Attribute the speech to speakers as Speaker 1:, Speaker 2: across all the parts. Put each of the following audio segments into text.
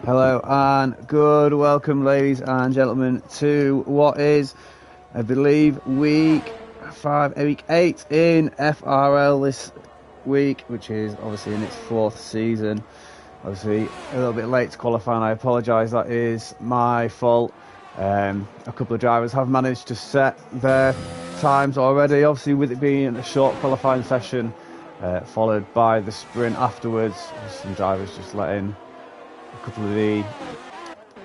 Speaker 1: Hello and good welcome, ladies and gentlemen, to what is, I believe, week 8 in FRL this week, which is obviously in its 4th season. Obviously a little bit late to qualify, and I apologise, that is my fault. A couple of drivers have managed to set their times already, obviously with it being a short qualifying session, followed by the sprint afterwards. Some drivers just letting a couple of the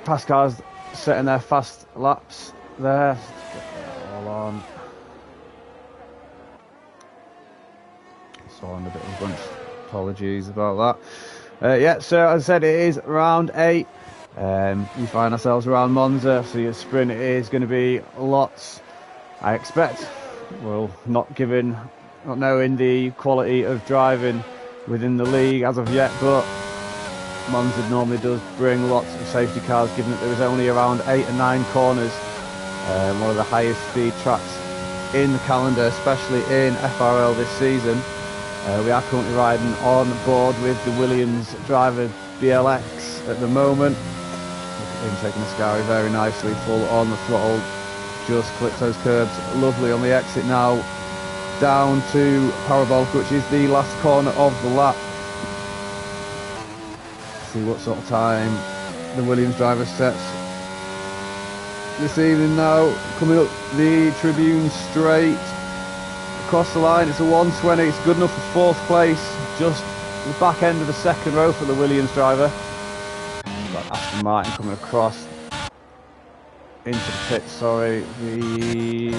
Speaker 1: fast cars setting their fast laps there. Let's get that all on. So on a bit of a bunch. Apologies about that. Yeah, so as I said, it is round 8. We find ourselves around Monza. So your sprint is going to be lots, I expect. Well, not knowing the quality of driving within the league as of yet, but Monza normally does bring lots of safety cars, given that there is only around 8 or 9 corners. One of the highest speed tracks in the calendar, especially in FRL this season. We are currently riding on board with the Williams driver BLX at the moment. Look at him taking the Scary very nicely, full on the throttle, just clips those curbs lovely on the exit now, down to Parabolica, which is the last corner of the lap. See what sort of time the Williams driver sets this evening now. Coming up the Tribune straight across the line, it's a 1:20. It's good enough for 4th place, just the back end of the 2nd row for the Williams driver. Got Aston Martin coming across into the pit. Sorry, the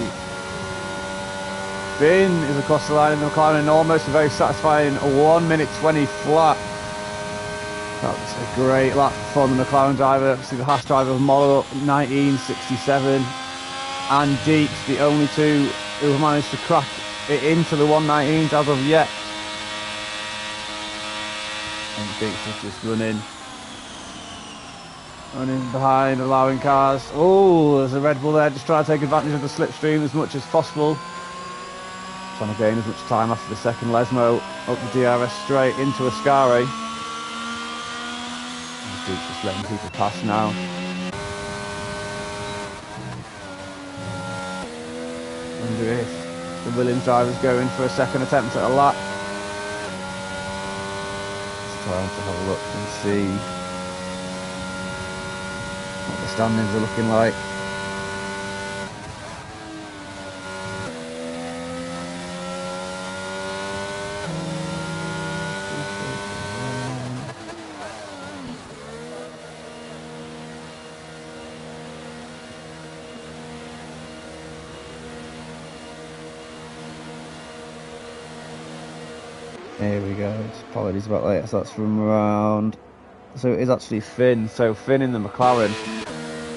Speaker 1: Finn is across the line in the McLaren, almost a very satisfying 1:20 flat. That was a great lap from the McLaren driver. Obviously the Haas driver of Molo 1967, and Deeks, the only two who have managed to crack it into the 119s as of yet. And Deeks is just running behind, allowing cars. Oh, there's a Red Bull there, just trying to take advantage of the slipstream as much as possible. Trying to gain as much time after the second Lesmo up the DRS straight into Ascari. Just letting people pass now. Wonder if the Williams driver's going for a second attempt at a lap. Just trying to have a look and see what the standings are looking like. Here we go. Apologies about that. So that's from around. So it is actually Finn. So Finn in the McLaren,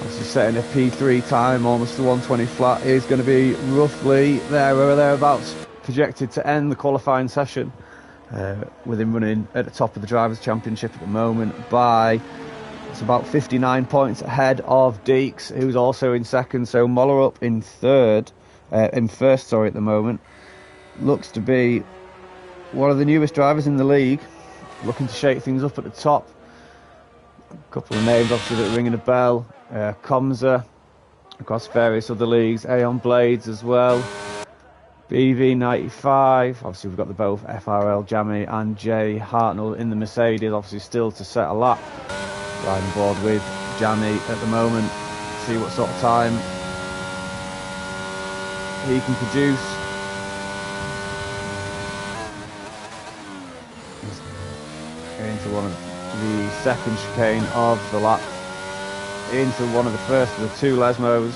Speaker 1: obviously setting a P3 time, almost the 1:20 flat, is going to be roughly there or thereabouts, projected to end the qualifying session, with him running at the top of the Drivers' Championship at the moment by, it's about 59 points ahead of Deeks, who's also in 2nd. So Moller up in 1st, at the moment. Looks to be one of the newest drivers in the league, looking to shake things up at the top. A couple of names obviously that are ringing a bell. Comza across various other leagues, Aeon Blades as well, BV95. Obviously we've got the both FRL Jamie and Jay Hartnell in the Mercedes, obviously still to set a lap. Riding board with Jamie at the moment, see what sort of time he can produce. Into one of the 2nd chicane of the lap, into one of the first of the 2 Lesmos.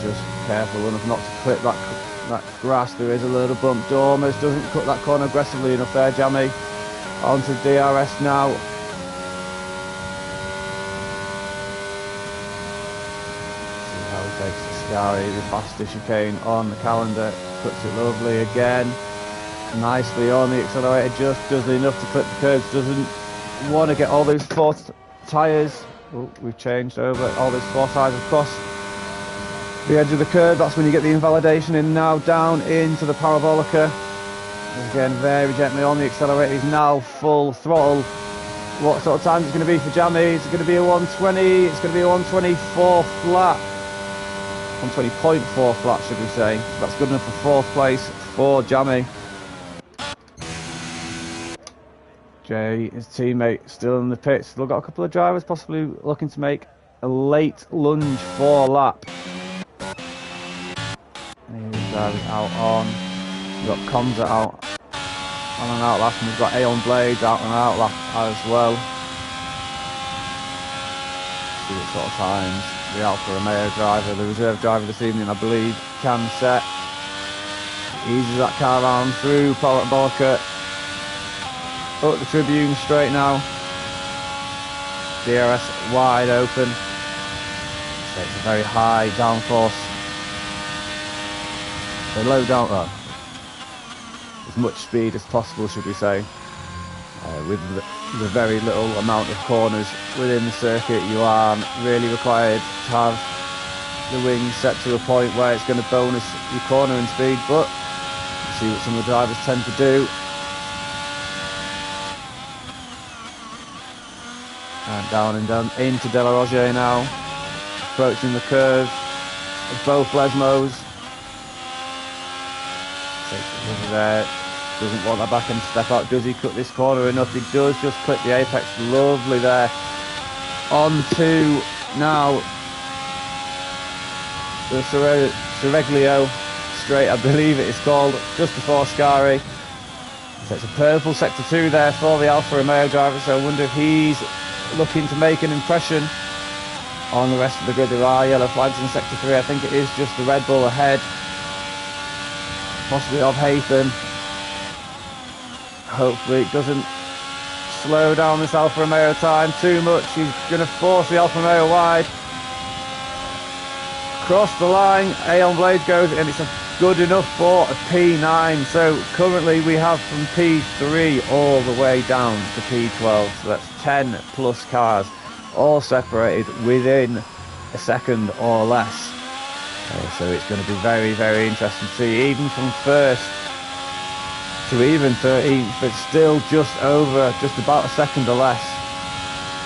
Speaker 1: Just careful enough not to clip that grass. There is a little bump. Almost doesn't cut that corner aggressively enough there. Jamie onto DRS now. See how he takes the Scary, the faster chicane on the calendar. Puts it lovely again. Nicely on the accelerator, just does enough to clip the curves, doesn't want to get all those 4 tyres. Oh, we've changed over, all those 4 tyres across the edge of the curve. That's when you get the invalidation in now, down into the Parabolica. Again, very gently on the accelerator, he's now full throttle What sort of time is it going to be for Jamie? Is it going to be a 120? It's going to be a 124 flat. 120.4 flat, should we say. So that's good enough for 4th place for Jamie. Jay, his teammate, still in the pits. Still got a couple of drivers possibly looking to make a late lunge for lap. And these drivers out on. We've got Comza out on and out lap, and we've got Aeon Blades out and out lap as well. See what sort of times the Alfa Romeo driver, the reserve driver this evening, I believe, can set. Eases that car around through Parabolica. Up the tribune straight now. DRS wide open. So it's a very high downforce. A low down, as much speed as possible, should we say. With the very little amount of corners within the circuit, you are really required to have the wings set to a point where it's going to bonus your cornering speed, but you see what some of the drivers tend to do. And down and down into De La Roger now, approaching the curve of both Lesmos. Takes it over there, doesn't want that back end step out. Does he cut this corner enough? He does, just clip the apex, lovely there. On to now the Sereglio straight, I believe it is called, just before Scari. So it's a purple sector 2 there for the Alfa Romeo driver, so I wonder if he's looking to make an impression on the rest of the grid. There are yellow flags in sector 3. I think it is just the Red Bull ahead, possibly of Haytham. Hopefully it doesn't slow down this Alfa Romeo time too much. He's going to force the Alfa Romeo wide. Across the line, Aeon Blades goes, and it's a good enough for a P9. So currently we have from P3 all the way down to P12. So that's 10 plus cars, all separated within a second or less. So it's going to be very, very interesting to see, even from first to even 13th, but still just about a second or less.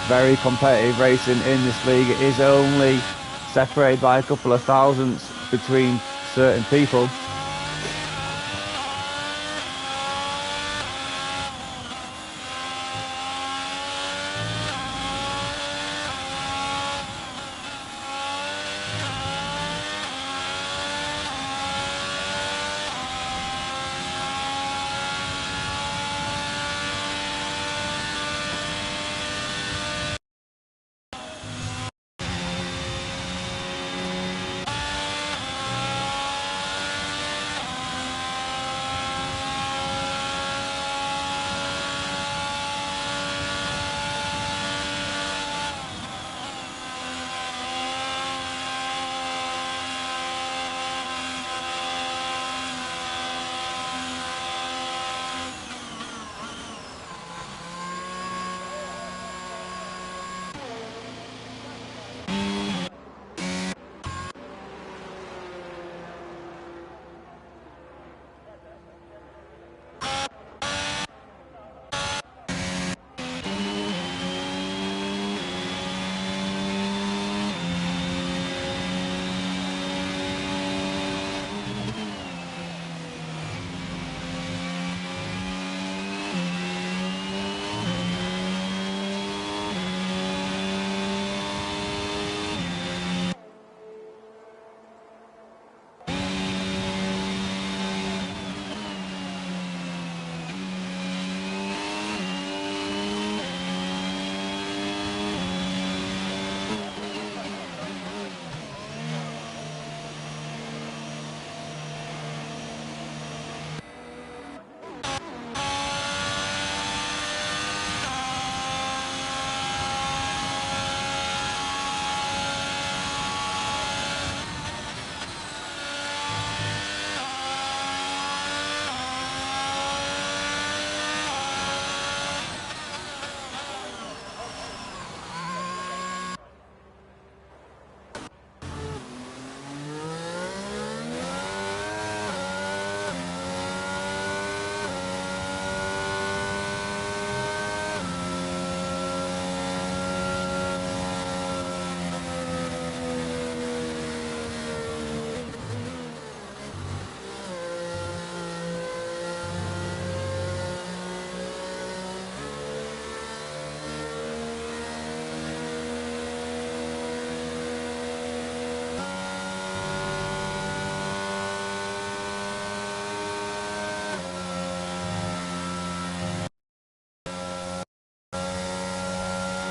Speaker 1: Very competitive racing in this league. It is only separated by a couple of thousandths between certain people.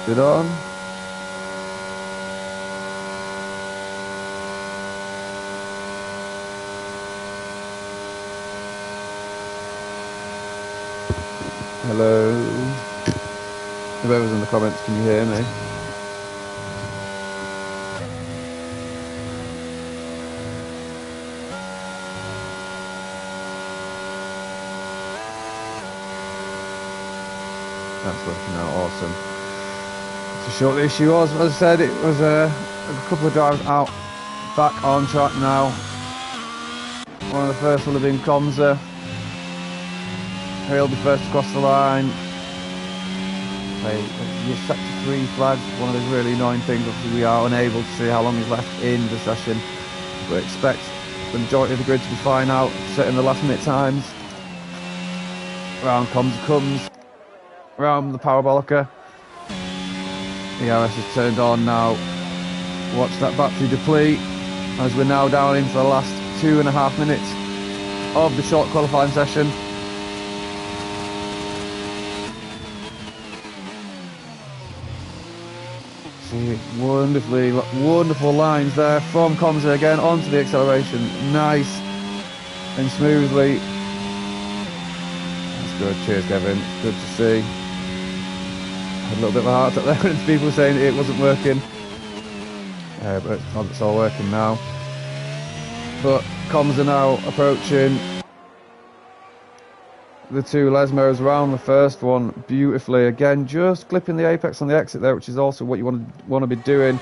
Speaker 1: Good on. Hello. Whoever's in the comments, can you hear me? That's working out awesome. So short the issue was, as I said, it was a couple of drives out, back on track now. One of the first will have been Monza. He'll be first across the line. Your sector 3 flags, one of those really annoying things. Obviously we are unable to see how long is left in the session. We expect the majority of the grid to be fine out, setting the last minute times. Round comes, round the parabolica. The RS is turned on now. Watch that battery deplete as we're now down into the last 2.5 minutes of the short qualifying session. See, wonderful lines there from Monza again onto the acceleration, nice and smoothly. That's good. Cheers, Kevin. It's good to see. Had a little bit of a heart attack there, and people saying it wasn't working, but it's all working now. But Monza now approaching the two Lesmos around the first one beautifully. Again, just clipping the apex on the exit there, which is also what you want to be doing.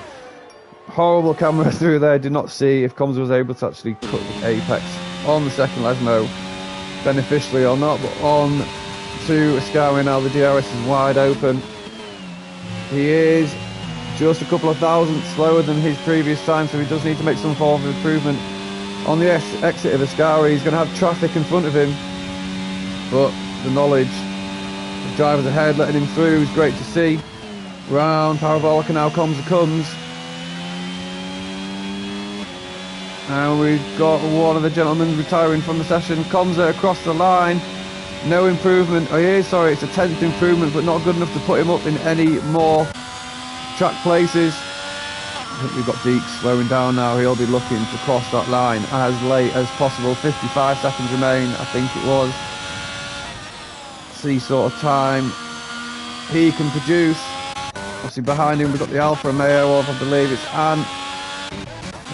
Speaker 1: Horrible camera through there. Did not see if Monza was able to actually cut the apex on the second Lesmo beneficially or not. But on to Ascari now. The DRS is wide open. He is just a couple of thousandths slower than his previous time, so he does need to make some form of improvement on the exit of Ascari. He's going to have traffic in front of him, but the knowledge of drivers ahead letting him through is great to see. Round parabolica now comes. And we've got one of the gentlemen retiring from the session. Monza across the line. No improvement. Oh, yeah, sorry, it's a 10th improvement, but not good enough to put him up in any more track places. I think we've got Deeks slowing down now. He'll be looking to cross that line as late as possible. 55 seconds remain, I think it was. See sort of time he can produce. Obviously behind him we've got the Alfa Romeo of, I believe it's Ant,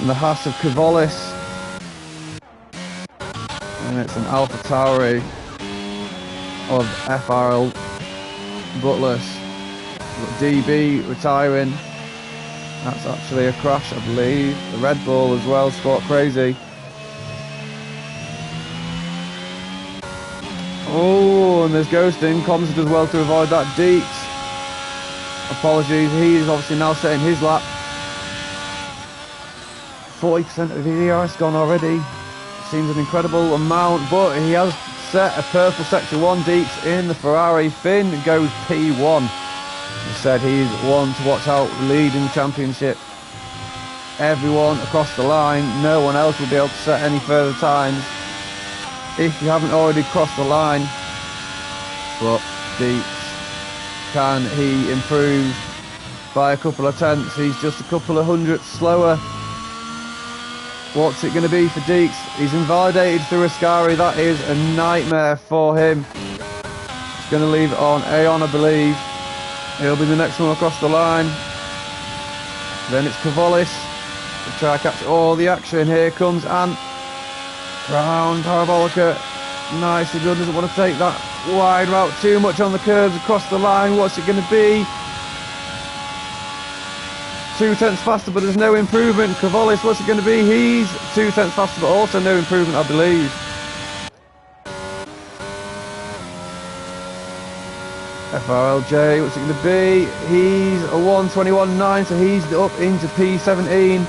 Speaker 1: and the Haas of Cavolis, and it's an Alpha Tauri of FRL Butlers. We've got DB retiring. That's actually a crash, I believe. The Red Bull as well, Sport Crazy. Oh, and there's ghosting. Monza does well to avoid that. Deeks, apologies, he's obviously now setting his lap. 40% of his ERS gone already. Seems an incredible amount, but he has set a purple sector 1. Deeks in the Ferrari. Finn goes P1. He said he's one to watch out leading the championship. Everyone across the line, no one else will be able to set any further times if you haven't already crossed the line. But Deeks, can he improve by a couple of tenths? He's just a couple of hundredths slower. What's it going to be for Deeks? He's invalidated through Ascari. That is a nightmare for him. He's going to leave it on Aeon, I believe. He'll be the next one across the line. Then it's Cavolis to try to catch all the action. Here comes Ant. Round parabolica. Nicely good. Doesn't want to take that wide route too much on the curves across the line. What's it going to be? 2 tenths faster, but there's no improvement. Cavolis, what's it going to be? He's 2 tenths faster, but also no improvement, I believe. FRLJ, what's it going to be? He's a 1:21.9, so he's up into P17.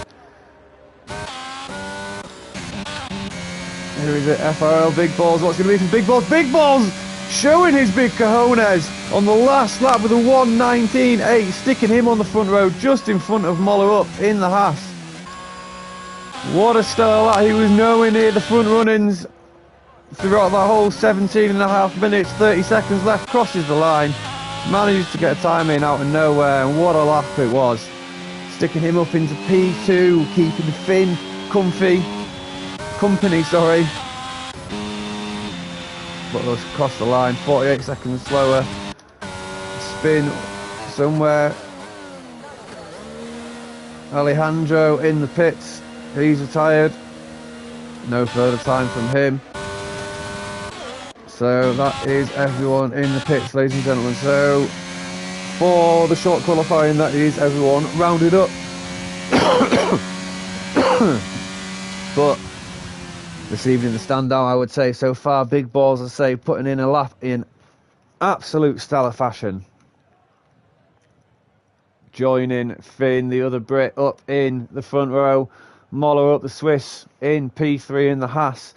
Speaker 1: Who is it? FRL Big Balls. What's going to be from Big Balls? Big Balls showing his big cojones on the last lap with a 1:19.8, sticking him on the front row just in front of Moller up in the Haas. What a start that. He was nowhere near the front run-ins throughout that whole 17.5 minutes, 30 seconds left, crosses the line. Managed to get a time in out of nowhere, and what a lap it was. Sticking him up into P2, keeping Finn company, sorry. But those across the line, 48 seconds slower. Spin somewhere. Alejandro in the pits, he's retired. No further time from him. So that is everyone in the pits, ladies and gentlemen. So for the short qualifying, that is everyone rounded up. But this evening, the standout, I would say, so far, Big Balls, I say, putting in a lap in absolute stellar fashion. Joining Finn, the other Brit, up in the front row. Moller up the Swiss in P3 in the Haas.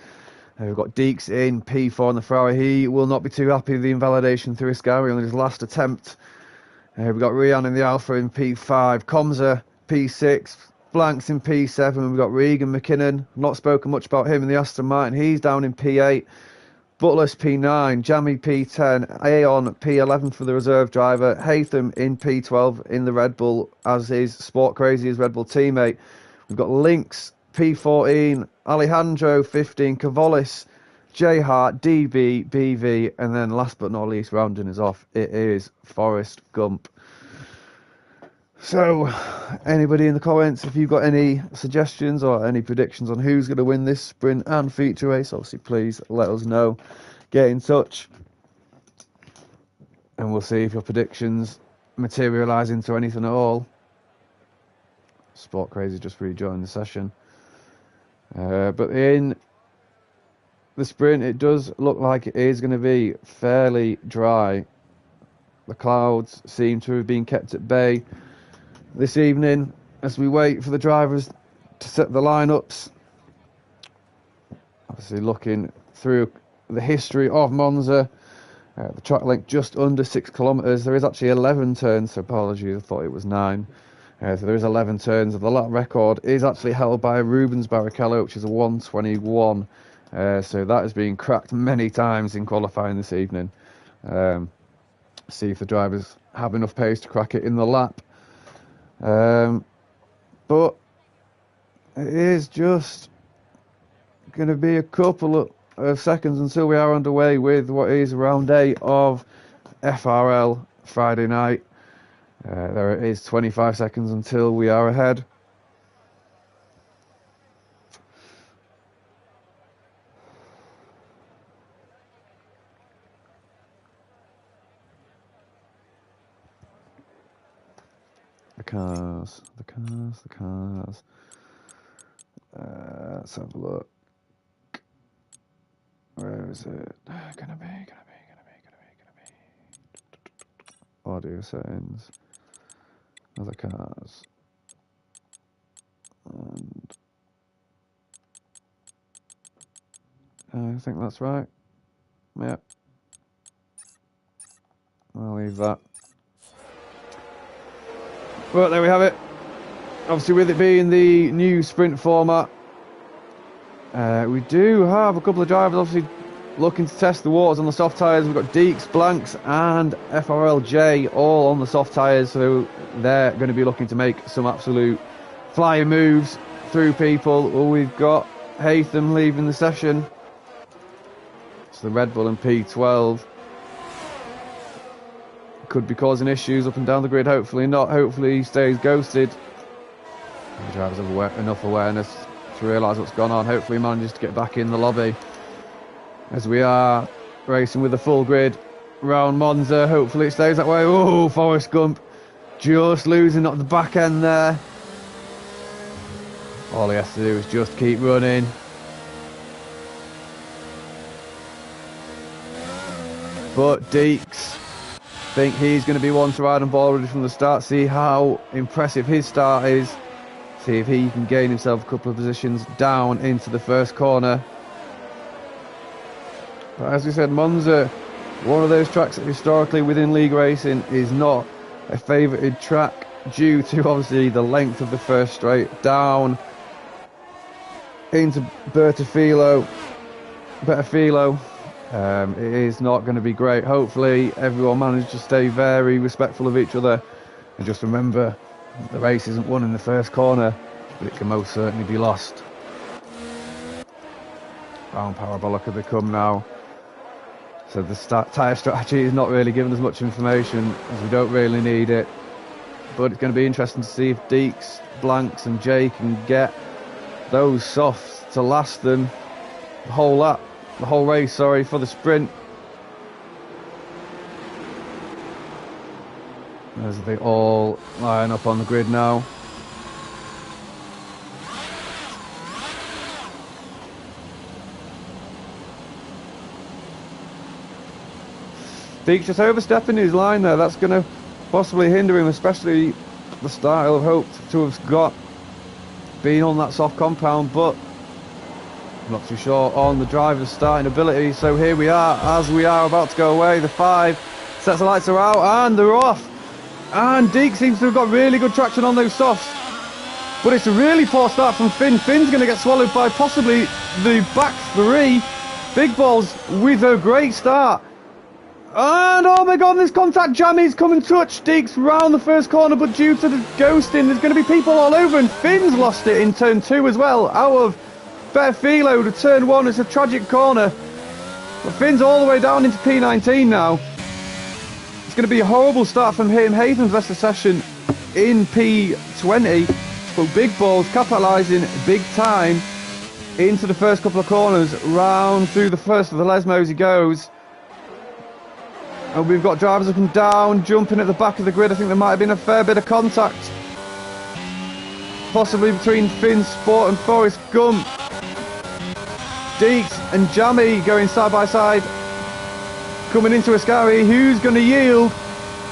Speaker 1: We've got Deeks in P4 in the Ferrari. He will not be too happy with the invalidation through Ascari on his last attempt. We've got Rian in the Alpha in P5. Comza P6. Blanks in P7. We've got Regan McKinnon. Not spoken much about him in the Aston Martin. He's down in P8. Butless P9. Jammy P10. Aeon P11 for the reserve driver. Haytham in P12 in the Red Bull as his Sport Crazy, his Red Bull teammate. We've got Lynx P14. Alejandro 15. Cavolis. J Hart, DB, BV, and then last but not least, rounding us off, it is Forrest Gump. So, anybody in the comments, if you've got any suggestions or any predictions on who's going to win this sprint and feature race, obviously please let us know. Get in touch, and we'll see if your predictions materialise into anything at all. Sport Crazy just rejoined the session. But in the sprint, it does look like it is going to be fairly dry. The clouds seem to have been kept at bay this evening as we wait for the drivers to set the lineups. Obviously, looking through the history of Monza, the track length just under 6 kilometres. There is actually 11 turns, so apologies, I thought it was 9. So there is 11 turns. The lap record is actually held by Rubens Barrichello, which is a 1:21. So that has been cracked many times in qualifying this evening. See if the drivers have enough pace to crack it in the lap. But it is just going to be a couple of seconds until we are underway with what is round 8 of FRL Friday night. There it is, 25 seconds until we are ahead. The cars. Let's have a look. Where is it? Gonna be. Audio settings. Other cars. And I think that's right. Yep. I'll leave that. Well, there we have it. Obviously, with it being the new sprint format, we do have a couple of drivers obviously looking to test the waters on the soft tyres. We've got Deeks, Blanks and FRLJ all on the soft tyres, so they're going to be looking to make some absolute flying moves through people. Well, we've got Haytham leaving the session. It's the Red Bull and P12. Could be causing issues up and down the grid. Hopefully not. Hopefully he stays ghosted. The drivers have enough awareness to realise what's gone on. Hopefully he manages to get back in the lobby as we are racing with a full grid round Monza. Hopefully it stays that way. Oh, Forrest Gump just losing at the back end there. All he has to do is just keep running. But Deeks, I think he's going to be one to ride on board with from the start. See how impressive his start is. See if he can gain himself a couple of positions down into the first corner. But as we said, Monza, one of those tracks that historically within league racing is not a favoured track due to obviously the length of the first straight down into Bertafilo, It is not going to be great. Hopefully everyone manages to stay very respectful of each other, and just remember the race isn't won in the first corner, but it can most certainly be lost. Round parabolic they come now. So the tyre strategy is not really giving us much information, as we don't really need it. But it's going to be interesting to see if Deeks, Blanks and Jay can get those softs to last them the whole lap, the whole race, sorry, for the sprint. As they all line up on the grid now. Deeks just overstepping his line there. That's going to possibly hinder him, especially the start he'll have hoped to have got being on that soft compound, but I'm not too sure on the driver's starting ability. So here we are, as we are about to go away. The 5 sets of lights are out and they're off. And Deeks seems to have got really good traction on those softs. But it's a really poor start from Finn. Finn's going to get swallowed by possibly the back 3. Big Balls with a great start. And oh my god, this contact Jammy's come and touch Deeks round the first corner, but due to the ghosting, there's going to be people all over, and Finn's lost it in turn 2 as well, out of fair filo to turn 1. It's a tragic corner, but Finn's all the way down into P19 now. It's going to be a horrible start from him. Hayden's left the session in P20, but Big Balls capitalising big time into the first couple of corners. Round through the first of the Lesmos he goes. And we've got drivers up and down, jumping at the back of the grid. I think there might have been a fair bit of contact, possibly between Finn Sport and Forrest Gump. Deeks and Jammy going side by side, coming into Ascari. Who's going to yield?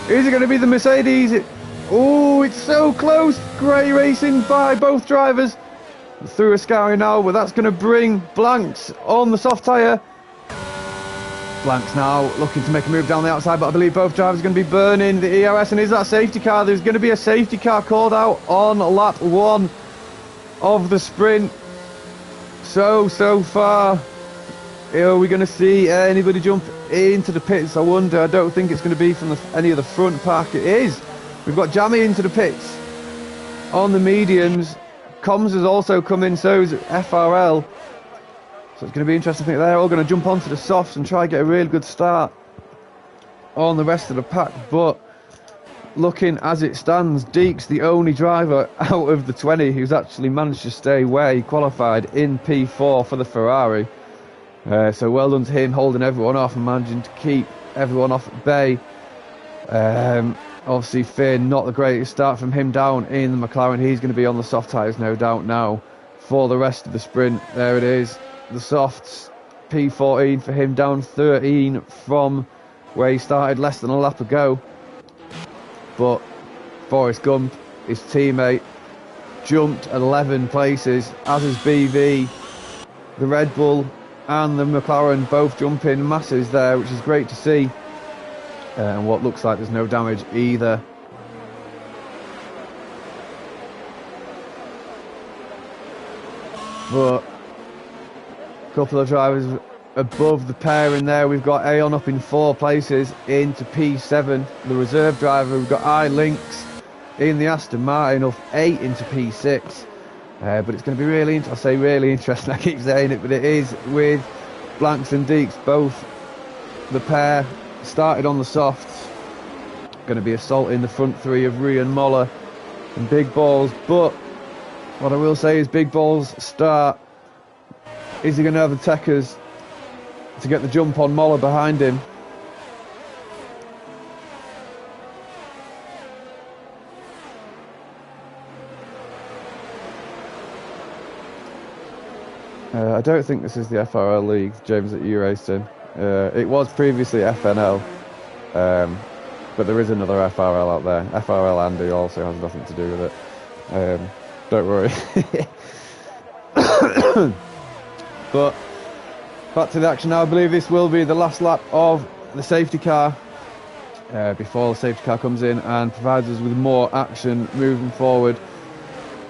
Speaker 1: Is it going to be the Mercedes? Oh, it's so close. Great racing by both drivers through Ascari now, but that's going to bring Blanks on the soft tyre. Blanks now looking to make a move down the outside, but I believe both drivers are going to be burning the ERS. And is that safety car? There's going to be a safety car called out on lap 1 of the sprint. So far, are we going to see anybody jump into the pits? I wonder. I don't think it's going to be from any of the front pack. It is. We've got Jammy into the pits on the mediums. Comms has also come in, so is FRL. So it's going to be interesting. I think they're all going to jump onto the softs and try and get a really good start on the rest of the pack. But looking as it stands, Deeks, the only driver out of the 20 who's actually managed to stay where he qualified in P4 for the Ferrari. So well done to him, holding everyone off and managing to keep everyone off at bay. Obviously Finn, not the greatest start from him down in the McLaren. He's going to be on the soft tyres no doubt now for the rest of the sprint. There it is. The softs, P14 for him, down 13 from where he started less than a lap ago. But Forrest Gump, his teammate, jumped 11 places, as is BV. The Red Bull and the McLaren both jumping masses there, which is great to see. And what looks like there's no damage either. But couple of drivers above the pair in there. We've got Aeon up in 4 places into P7. The reserve driver, we've got iLinks in the Aston Martin up 8 into P6. But it's going to be really interesting. I say really interesting, I keep saying it, but it is, with Blanks and Deeks, both the pair started on the softs. Going to be assaulting the front 3 of Rhea and Moller and Big Balls. But what I will say is Big Balls start. Is he going to have the techers to get the jump on Moller behind him? I don't think this is the FRL league, James, that you raced in. It was previously FNL, but there is another FRL out there. FRL Andy also has nothing to do with it. Don't worry. But back to the action now. I believe this will be the last lap of the safety car before the safety car comes in and provides us with more action moving forward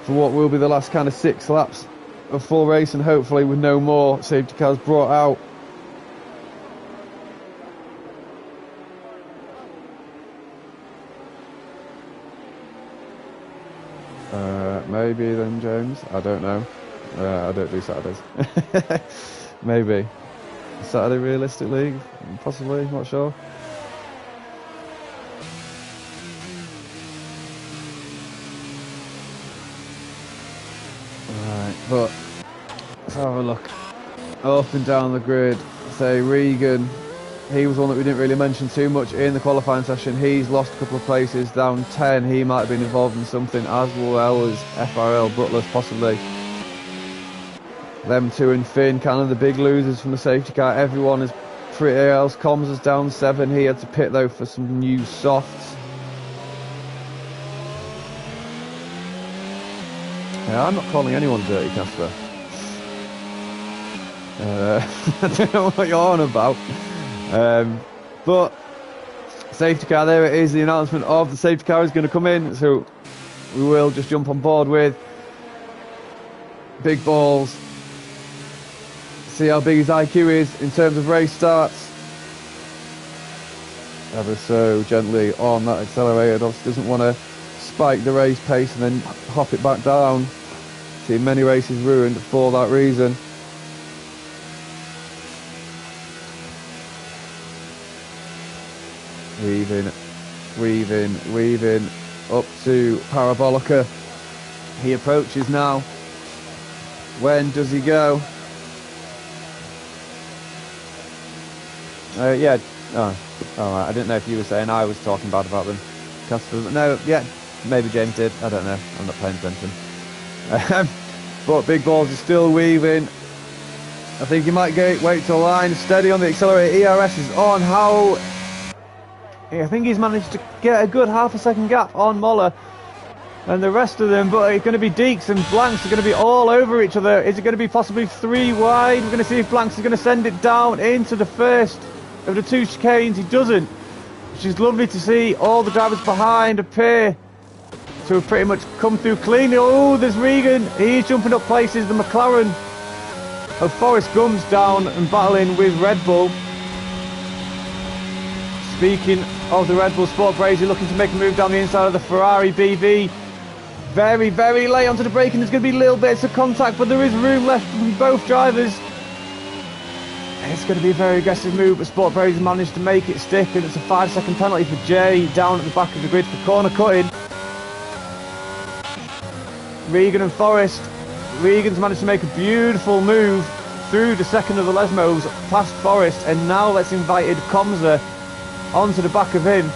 Speaker 1: for what will be the last kind of 6 laps of full race, and hopefully with no more safety cars brought out. maybe then, James. I don't know. I don't do Saturdays. Maybe. Saturday realistically, possibly, not sure. Right, but let's have a look. Up and down the grid, say Regan. He was one that we didn't really mention too much in the qualifying session. He's lost a couple of places, down 10. He might have been involved in something, as well as FRL, Butlers possibly. Them two and Finn, kind of the big losers from the safety car. Everyone is pretty else. Comms is down 7. He had to pit though for some new softs. Yeah, I'm not calling anyone dirty, Casper. I don't know what you're on about. But safety car, there it is. The announcement of the safety car is going to come in, so we will just jump on board with Big Balls. See how big his IQ is in terms of race starts. Ever so gently on that accelerator. Obviously doesn't want to spike the race pace and then hop it back down. Seen many races ruined for that reason. Weaving up to Parabolica. He approaches now. When does he go? Yeah. Oh, alright. I didn't know if you were saying I was talking bad about them. No, yeah. Maybe James did. I don't know. I'm not paying attention. But Big Balls is still weaving. I think he might wait to line. Steady on the accelerator. ERS is on. How? I think he's managed to get a good half a second gap on Moller and the rest of them, but it's going to be Deeks and Blanks are going to be all over each other. Is it going to be possibly 3 wide? We're going to see if Blanks is going to send it down into the first of the 2 chicanes. He doesn't, which is lovely to see. All the drivers behind appear to have pretty much come through cleanly. Oh, there's Regan. He's jumping up places. The McLaren of Forrest Gump's down and battling with Red Bull. Speaking of the Red Bull, Sport Brazy looking to make a move down the inside of the Ferrari BV. Very, very late onto the braking. There's going to be little bits of contact, but there is room left from both drivers. It's going to be a very aggressive move, but Sport Brazy managed to make it stick, and it's a 5-second penalty for Jay down at the back of the grid for corner cutting. Regan and Forrest. Regan's managed to make a beautiful move through the second of the Lesmos past Forrest, and now that's invited Comza onto the back of him.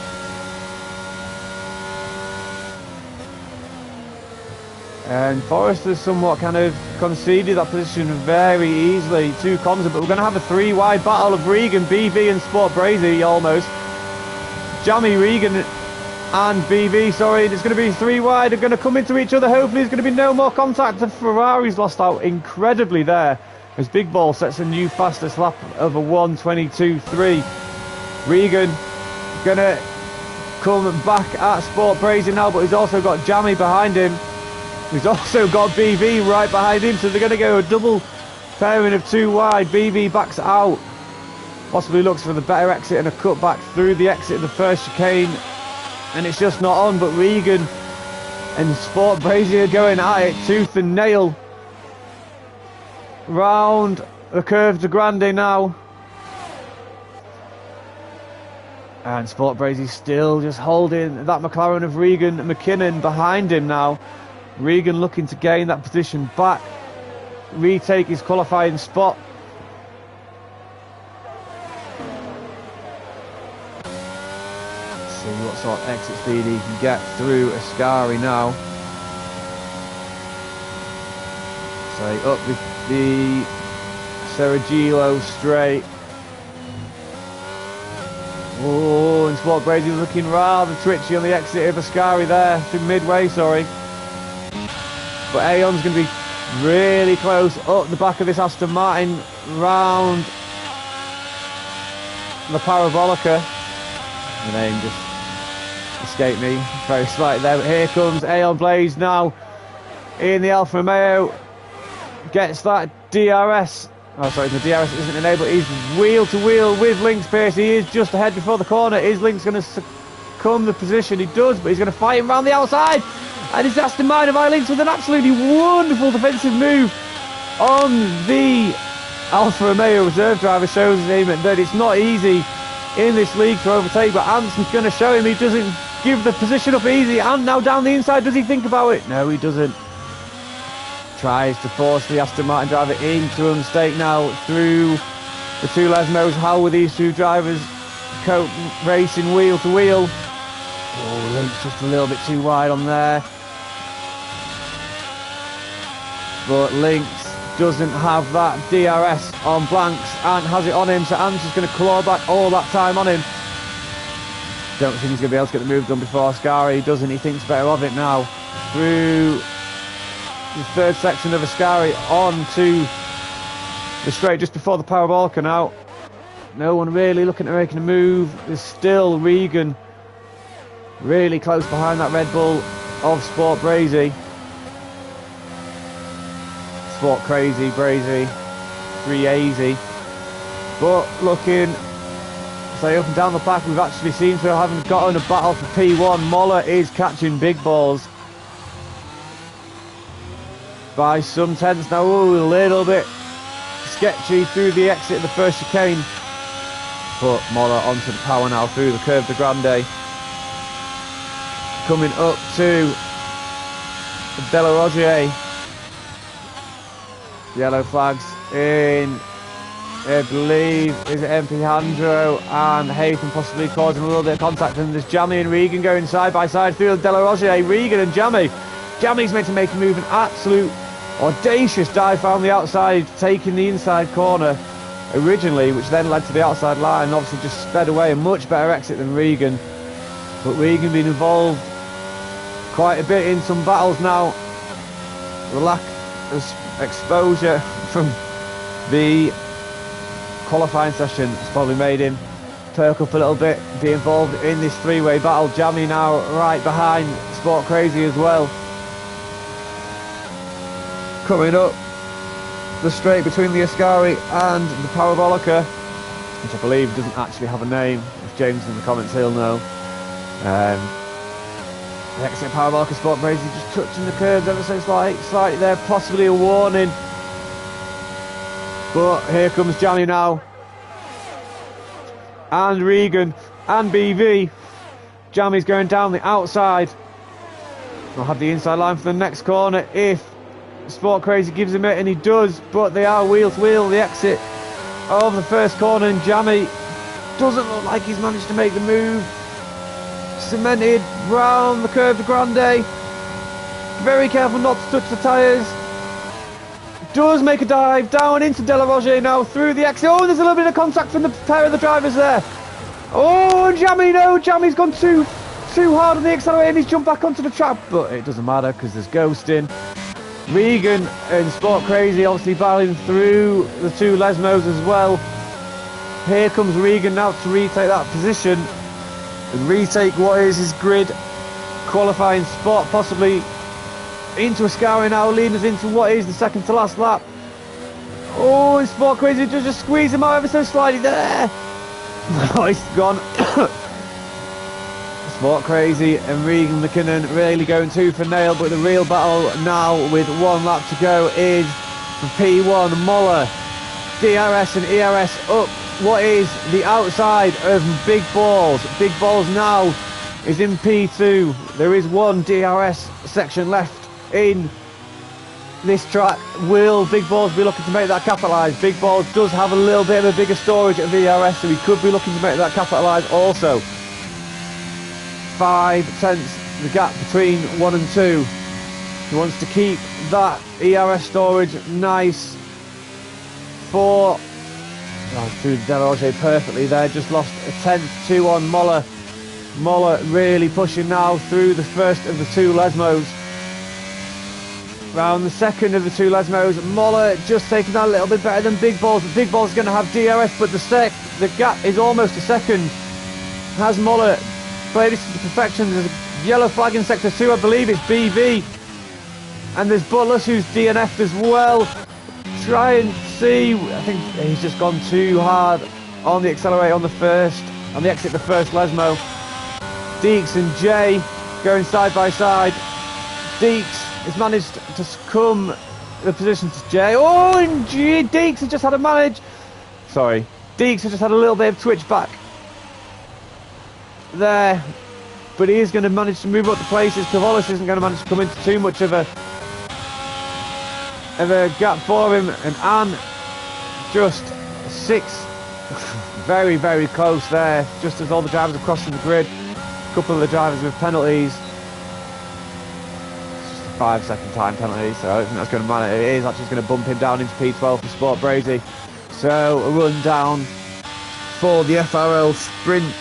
Speaker 1: And Forrest has somewhat kind of conceded that position very easily to Comza, but we're going to have a 3-wide battle of Regan, BV and Sport Brazy almost. Jammy, Regan and BV, sorry, it's going to be 3 wide. They're going to come into each other. Hopefully there's going to be no more contact. The Ferrari's lost out incredibly there as Big Ball sets a new fastest lap of a 1:22.3. Regan gonna come back at Sport Brazy now, but he's also got Jammy behind him. He's also got BV right behind him, so they're gonna go a double pairing of 2 wide. BV backs out, possibly looks for the better exit and a cut back through the exit of the first chicane, and it's just not on. But Regan and Sport Brazy are going at it tooth and nail round the curve to Grande now. And Sport Brazy still just holding that McLaren of Regan McKinnon behind him now. Regan looking to gain that position back, retake his qualifying spot. See what sort of exit speed he can get through Ascari now. So up the Serragilo straight. Oh, and Sport Brazy looking rather twitchy on the exit of Ascari there, through midway, sorry. But Aeon's going to be really close up the back of this Aston Martin, round the Parabolica. The name just escaped me very slightly there, but here comes Aeon Blaze now in the Alfa Romeo. Gets that DRS. Oh, sorry, the DRS isn't enabled. He's wheel to wheel with Lynx Pierce. He is just ahead before the corner. Is Lynx going to succumb the position? He does, but he's going to fight him round the outside. And it's Aston Martin by Links with an absolutely wonderful defensive move on the Alfa Romeo reserve driver. Shows him that it's not easy in this league to overtake, but Anson's going to show him he doesn't give the position up easy. And now down the inside, does he think about it? No, he doesn't. Tries to force the Aston Martin driver into a mistake now through the two Lesmos. How were these two drivers racing wheel to wheel? Oh, Link's just a little bit too wide on there. But Links doesn't have that DRS on Blanks and has it on him, so Ants is going to claw back all that time on him. Don't think he's going to be able to get the move done before Ascari. He doesn't, he thinks better of it now. Through the third section of Ascari onto the straight just before the parabolica now. No one really looking at making a move. There's still Regan really close behind that Red Bull of Sport Brazy. Sport Crazy, Brazy, 3AZ. But looking, say, up and down the back, we've actually seen to having gotten a battle for P1. Moller is catching big balls by some tenths now. Ooh, a little bit sketchy through the exit of the first chicane. But Moller onto the power now through the Curve de Grande. Coming up to Della Rogier. Yellow flags in, I believe, is it MP Handro and Haytham possibly causing a little bit of contact, and there's Jamie and Regan going side by side through the Della Rogier. Regan and Jamie. Jamie's meant to make a move, an absolute audacious dive down the outside, taking the inside corner originally, which then led to the outside line, and obviously just sped away. A much better exit than Regan, but Regan being involved quite a bit in some battles now. The lack of exposure from the qualifying session has probably made him perk up a little bit, be involved in this three-way battle. Jamie now right behind Sport Crazy as well. Coming up the straight between the Ascari and the Parabolica, which I believe doesn't actually have a name. If James in the comments, he'll know. The exit Parabolica, Sport Brazy just touching the curves ever so slightly there, possibly a warning. But here comes Jamie now. And Regan and BV. Jamie's going down the outside. We'll have the inside line for the next corner if Sport Crazy gives him it, and he does, but they are wheel to wheel the exit of the first corner, and Jamie doesn't look like he's managed to make the move. Cemented round the Curve de Grande. Very careful not to touch the tyres. Does make a dive down into Della Rogier now through the exit. Oh, there's a little bit of contact from the pair of the drivers there. Oh, Jamie, no, Jamie's gone too hard on the accelerator and he's jumped back onto the track, but it doesn't matter because there's ghosting. Regan and Sport Crazy obviously battling through the two Lesmos as well. Here comes Regan now to retake that position and retake what is his grid qualifying spot, possibly into Ascari now, leading us into what is the second to last lap. Oh, and Sport Crazy just squeeze him out ever so slightly there. Oh, he's gone. Sport Crazy and Regan McKinnon really going tooth and nail, but the real battle now with 1 lap to go is for P1. Moller, DRS and ERS up what is the outside of Big Balls. Big Balls now is in P2. There is one DRS section left in this track. Will Big Balls be looking to make that capitalise? Big Balls does have a little bit of a bigger storage at VRS, so he could be looking to make that capitalise also. 5 tenths the gap between 1 and 2. He wants to keep that ERS storage nice for through Della Rogier perfectly there. Just lost a tenth, 2 on Moller. Moller really pushing now through the first of the two Lesmos. Round the second of the two Lesmos, Moller just taking that a little bit better than Big Balls. But Big Balls is going to have DRS, but the gap is almost a second. Has Moller played this to perfection? There's a yellow flag in sector 2, I believe it's BV. And there's Butlers who's DNF'd as well. Try and see, I think he's just gone too hard on the accelerator on the exit the first Lesmo. Deeks and Jay going side by side. Deeks has managed to succumb the position to Jay. Oh, and Deeks has just had a manage. Sorry, Deeks has just had a little bit of twitch back there, but he is going to manage to move up the places. Kavolis isn't going to manage to come into too much of a gap for him, and Anne just 6. Very, very close there, just as all the drivers are crossing the grid. A couple of the drivers with penalties. It's just a 5-second time penalty, so I don't think that's going to matter. It is actually going to bump him down into P12 for Sport Brazy. So a run down for the FRL sprint.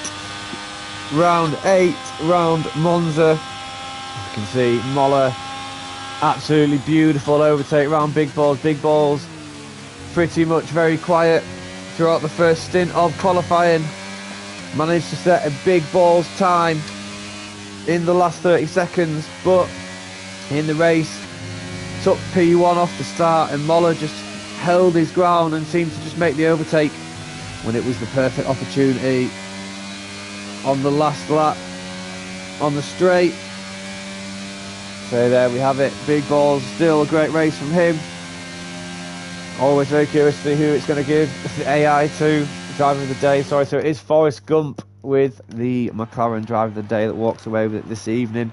Speaker 1: Round 8, round Monza. You can see Moller, absolutely beautiful overtake round Big Balls. Big Balls pretty much very quiet throughout the first stint of qualifying. Managed to set a Big Balls time in the last 30 seconds, but in the race took P1 off the start, and Moller just held his ground and seemed to just make the overtake when it was the perfect opportunity on the last lap on the straight. So there we have it. Big Balls, still a great race from him. Always very curious to see who it's going to give the AI to, driver of the day. Sorry, so it is Forrest Gump with the McLaren driver of the day that walks away with it this evening.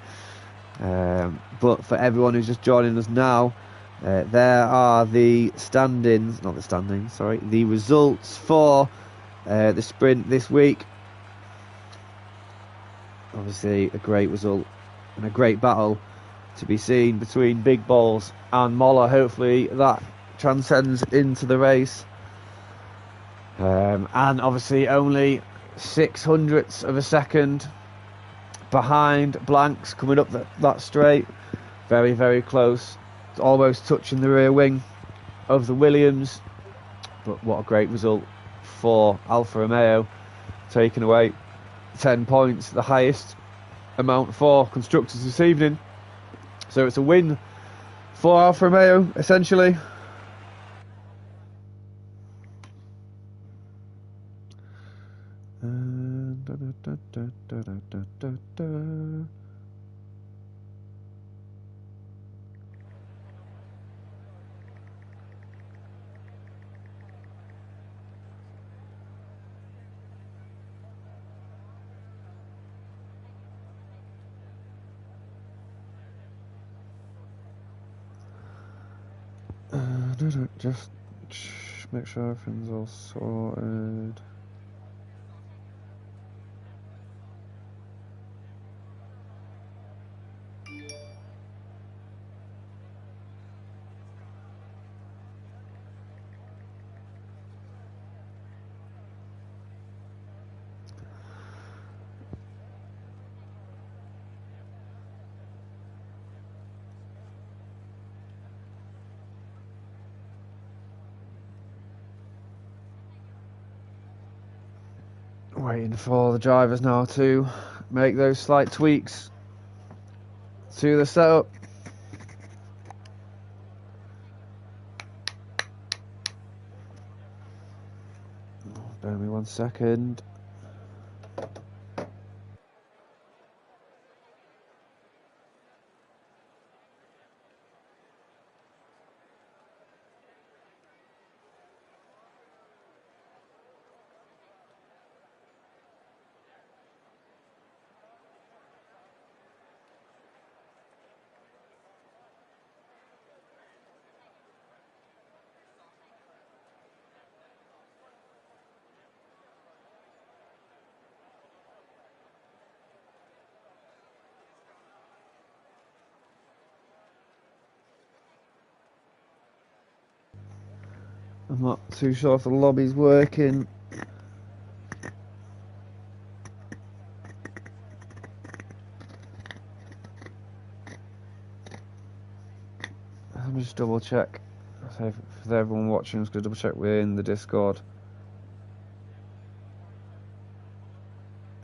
Speaker 1: But for everyone who's just joining us now, there are the the results for the sprint this week. Obviously a great result and a great battle to be seen between Big Balls and Moller. Hopefully that transcends into the race. And obviously only 0.06 of a second behind Blanks coming up that straight. Very, very close. Almost touching the rear wing of the Williams. But what a great result for Alfa Romeo, taking away 10 points, the highest amount for constructors this evening. So it's a win for Alfa Romeo, essentially. Just make sure everything's all sorted. Waiting for the drivers now to make those slight tweaks to the setup. Bear with me 1 second. I'm not too sure if the lobby's working. Let me just double check. So for everyone watching, I'm just going to double check we're in the Discord.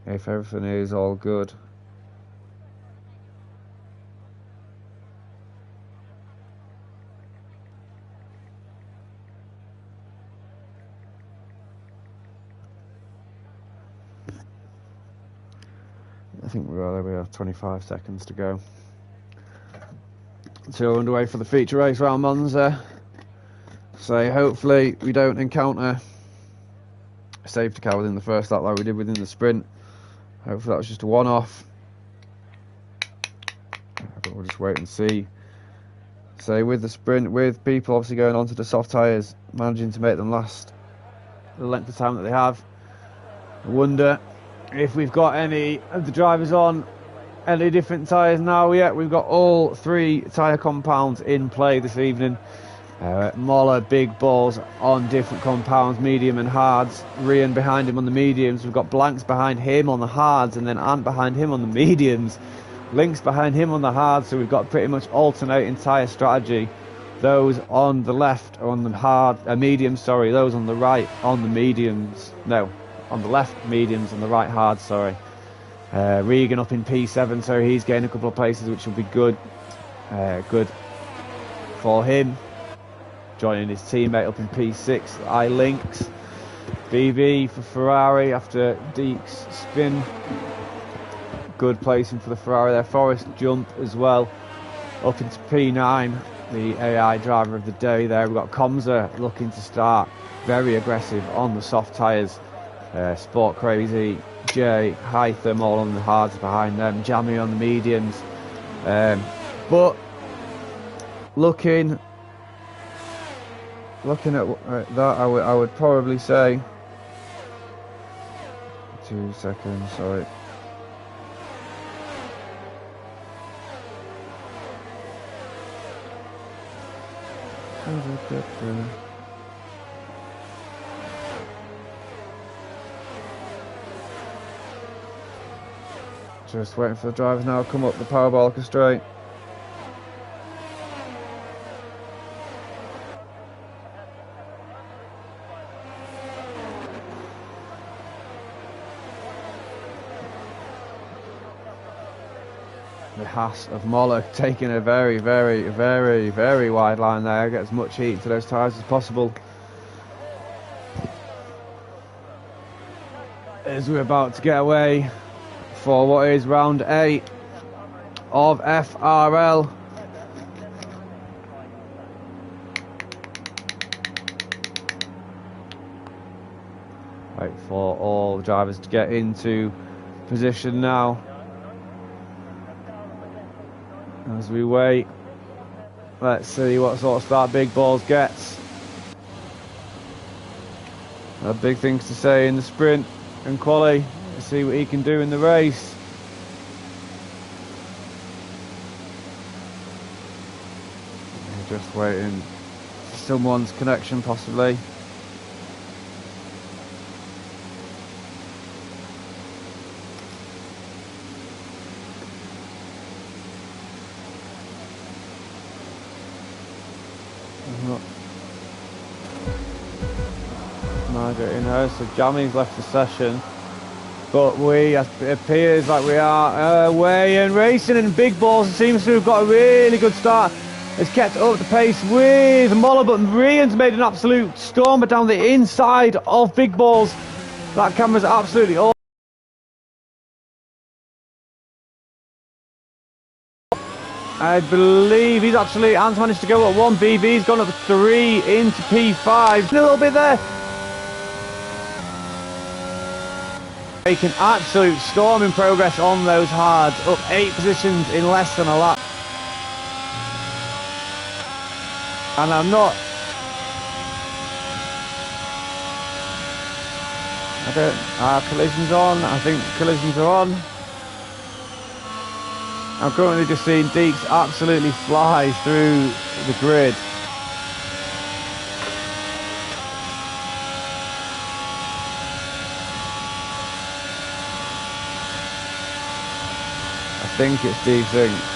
Speaker 1: If everything is all good. I think we have 25 seconds to go. So we're underway for the feature race around Monza. So hopefully we don't encounter a safety car within the first lap like we did within the sprint. Hopefully that was just a one-off. But we'll just wait and see. So with the sprint, with people obviously going onto the soft tyres, managing to make them last the length of time that they have, I wonder if we've got any of the drivers on any different tyres now yet. We've got all 3 tyre compounds in play this evening. Moller, big balls on different compounds, medium and hards. Rian behind him on the mediums. We've got Blanks behind him on the hards, and then Ant behind him on the mediums. Links behind him on the hards, so we've got pretty much alternating tyre strategy. Those on the left are on the hard, mediums, sorry. Those on the right on the mediums. No, on the left mediums, on the right hard, sorry. Regan up in P7, so he's gained a couple of places, which will be good. Good for him. Joining his teammate up in P6, I-Links. BB for Ferrari after Deek's spin. Good placing for the Ferrari there. Forrest jump as well. Up into P9, the AI driver of the day there. We've got Komza looking to start very aggressive on the soft tyres. Sport Crazy, Jay, Hytham all on the hards behind them. Jammy on the mediums. But looking at that, I would probably say 2 seconds, sorry. Just waiting for the drivers now to come up the parabolic straight. The Haas of Moller taking a very, very, very, very wide line there. Get as much heat into those tyres as possible. As we're about to get away for what is round 8 of FRL. Wait for all the drivers to get into position now. As we wait, let's see what sort of start Big Balls gets. Big things to say in the sprint and quali. Let's see what he can do in the race. Just waiting for someone's connection possibly. In her, so Jammy's left the session, but it appears like we are away and racing, and Big Balls seems to have got a really good start. Has kept up the pace with Moller, but Rian's made an absolute stormer down the inside of Big Balls. That camera's absolutely awesome. I believe he's actually, Ant's managed to go at 1, BB's gone up 3 into P5. A little bit there. Making absolute storming progress on those hards, up 8 positions in less than a lap. And I'm not... collisions on, I think collisions are on. I'm currently just seeing Deeks absolutely fly through the grid. I think it's desynced.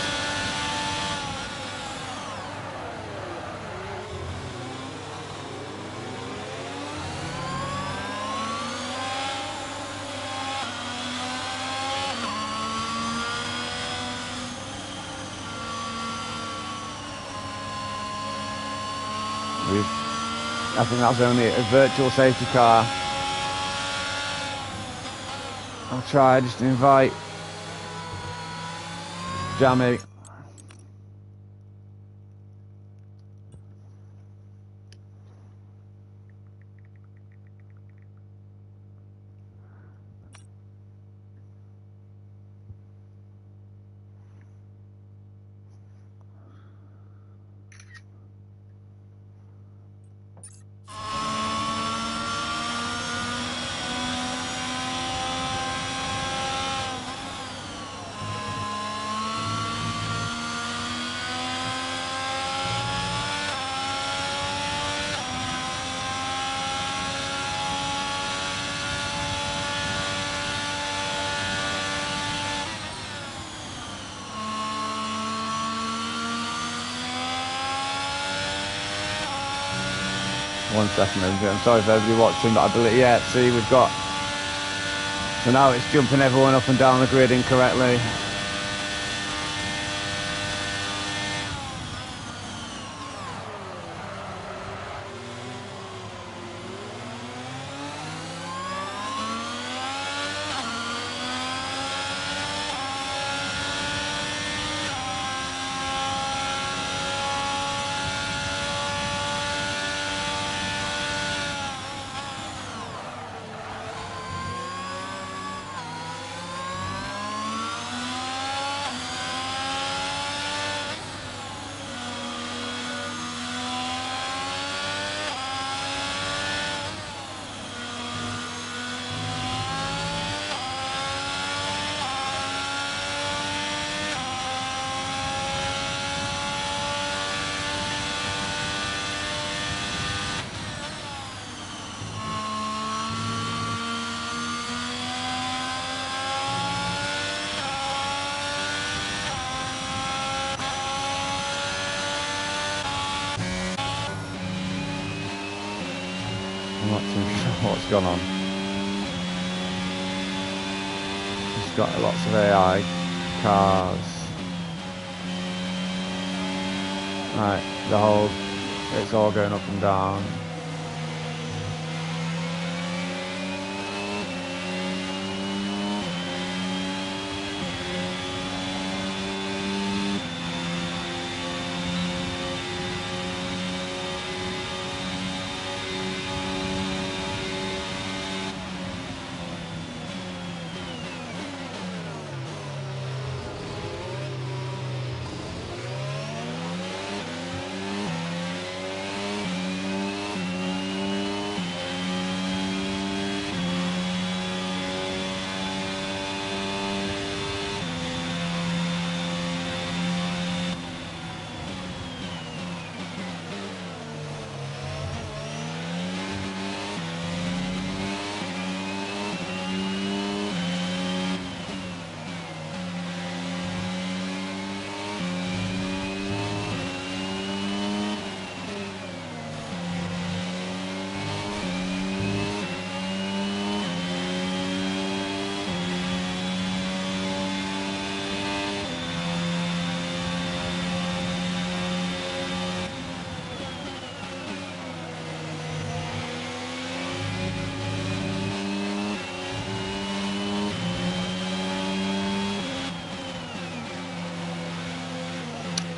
Speaker 1: I think that's only a virtual safety car. I'll try just to invite Jammy. 1 second, I'm sorry for everybody watching, but I believe, yeah, see, we've got, so now it's jumping everyone up and down the grid incorrectly. I'm not too sure what's gone on. It's got lots of AI cars. Right, it's all going up and down.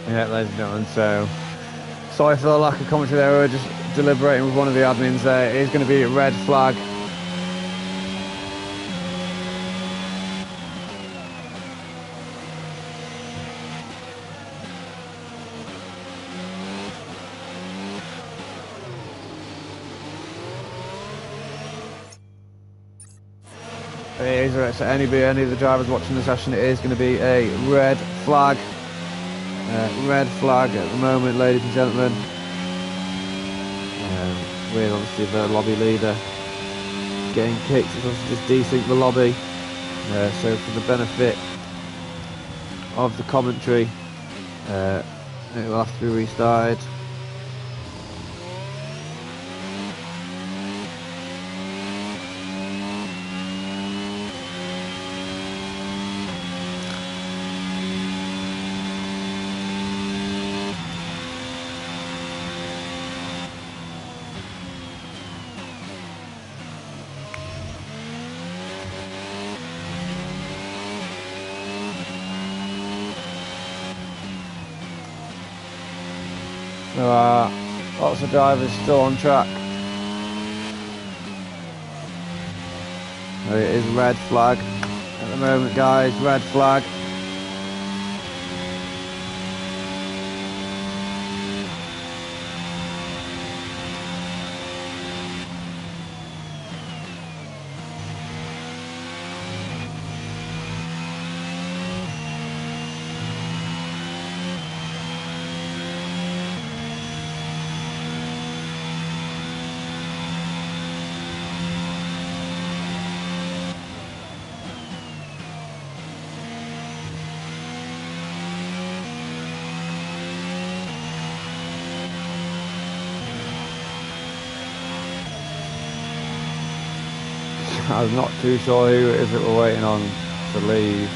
Speaker 1: Yeah, ladies and gentlemen, so sorry for the lack of commentary there. We're just deliberating with one of the admins there. It is going to be a red flag. It is, so any of the drivers watching the session, it is going to be a red flag. Red flag at the moment, ladies and gentlemen. With obviously the lobby leader getting kicked. It's obviously just desync the lobby. So for the benefit of the commentary, it will have to be restarted. There are lots of drivers still on track. It is red flag at the moment, guys. Red flag. I'm not too sure who it is that we're waiting on to leave.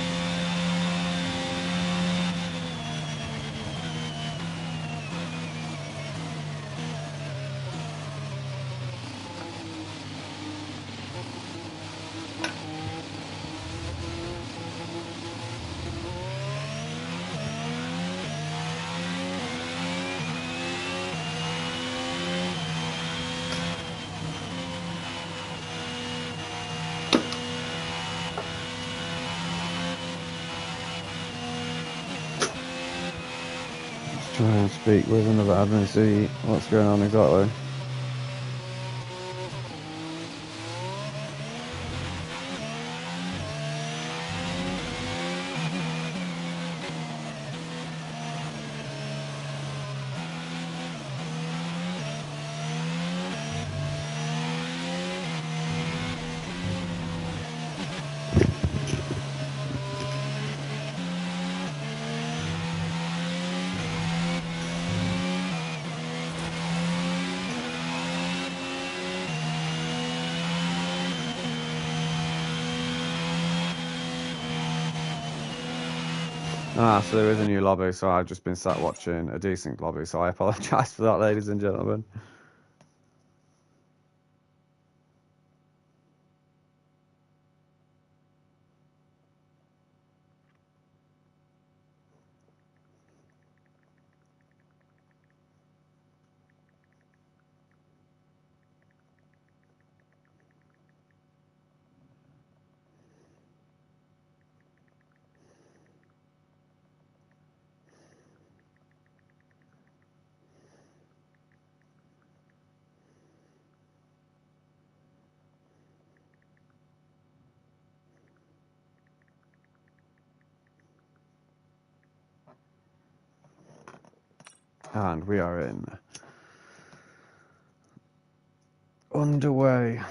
Speaker 1: Let's try and speak with another admin, see what's going on exactly. So there is a new lobby, so I've just been sat watching a decent lobby, so I apologise for that, ladies and gentlemen. And we are in. Underway.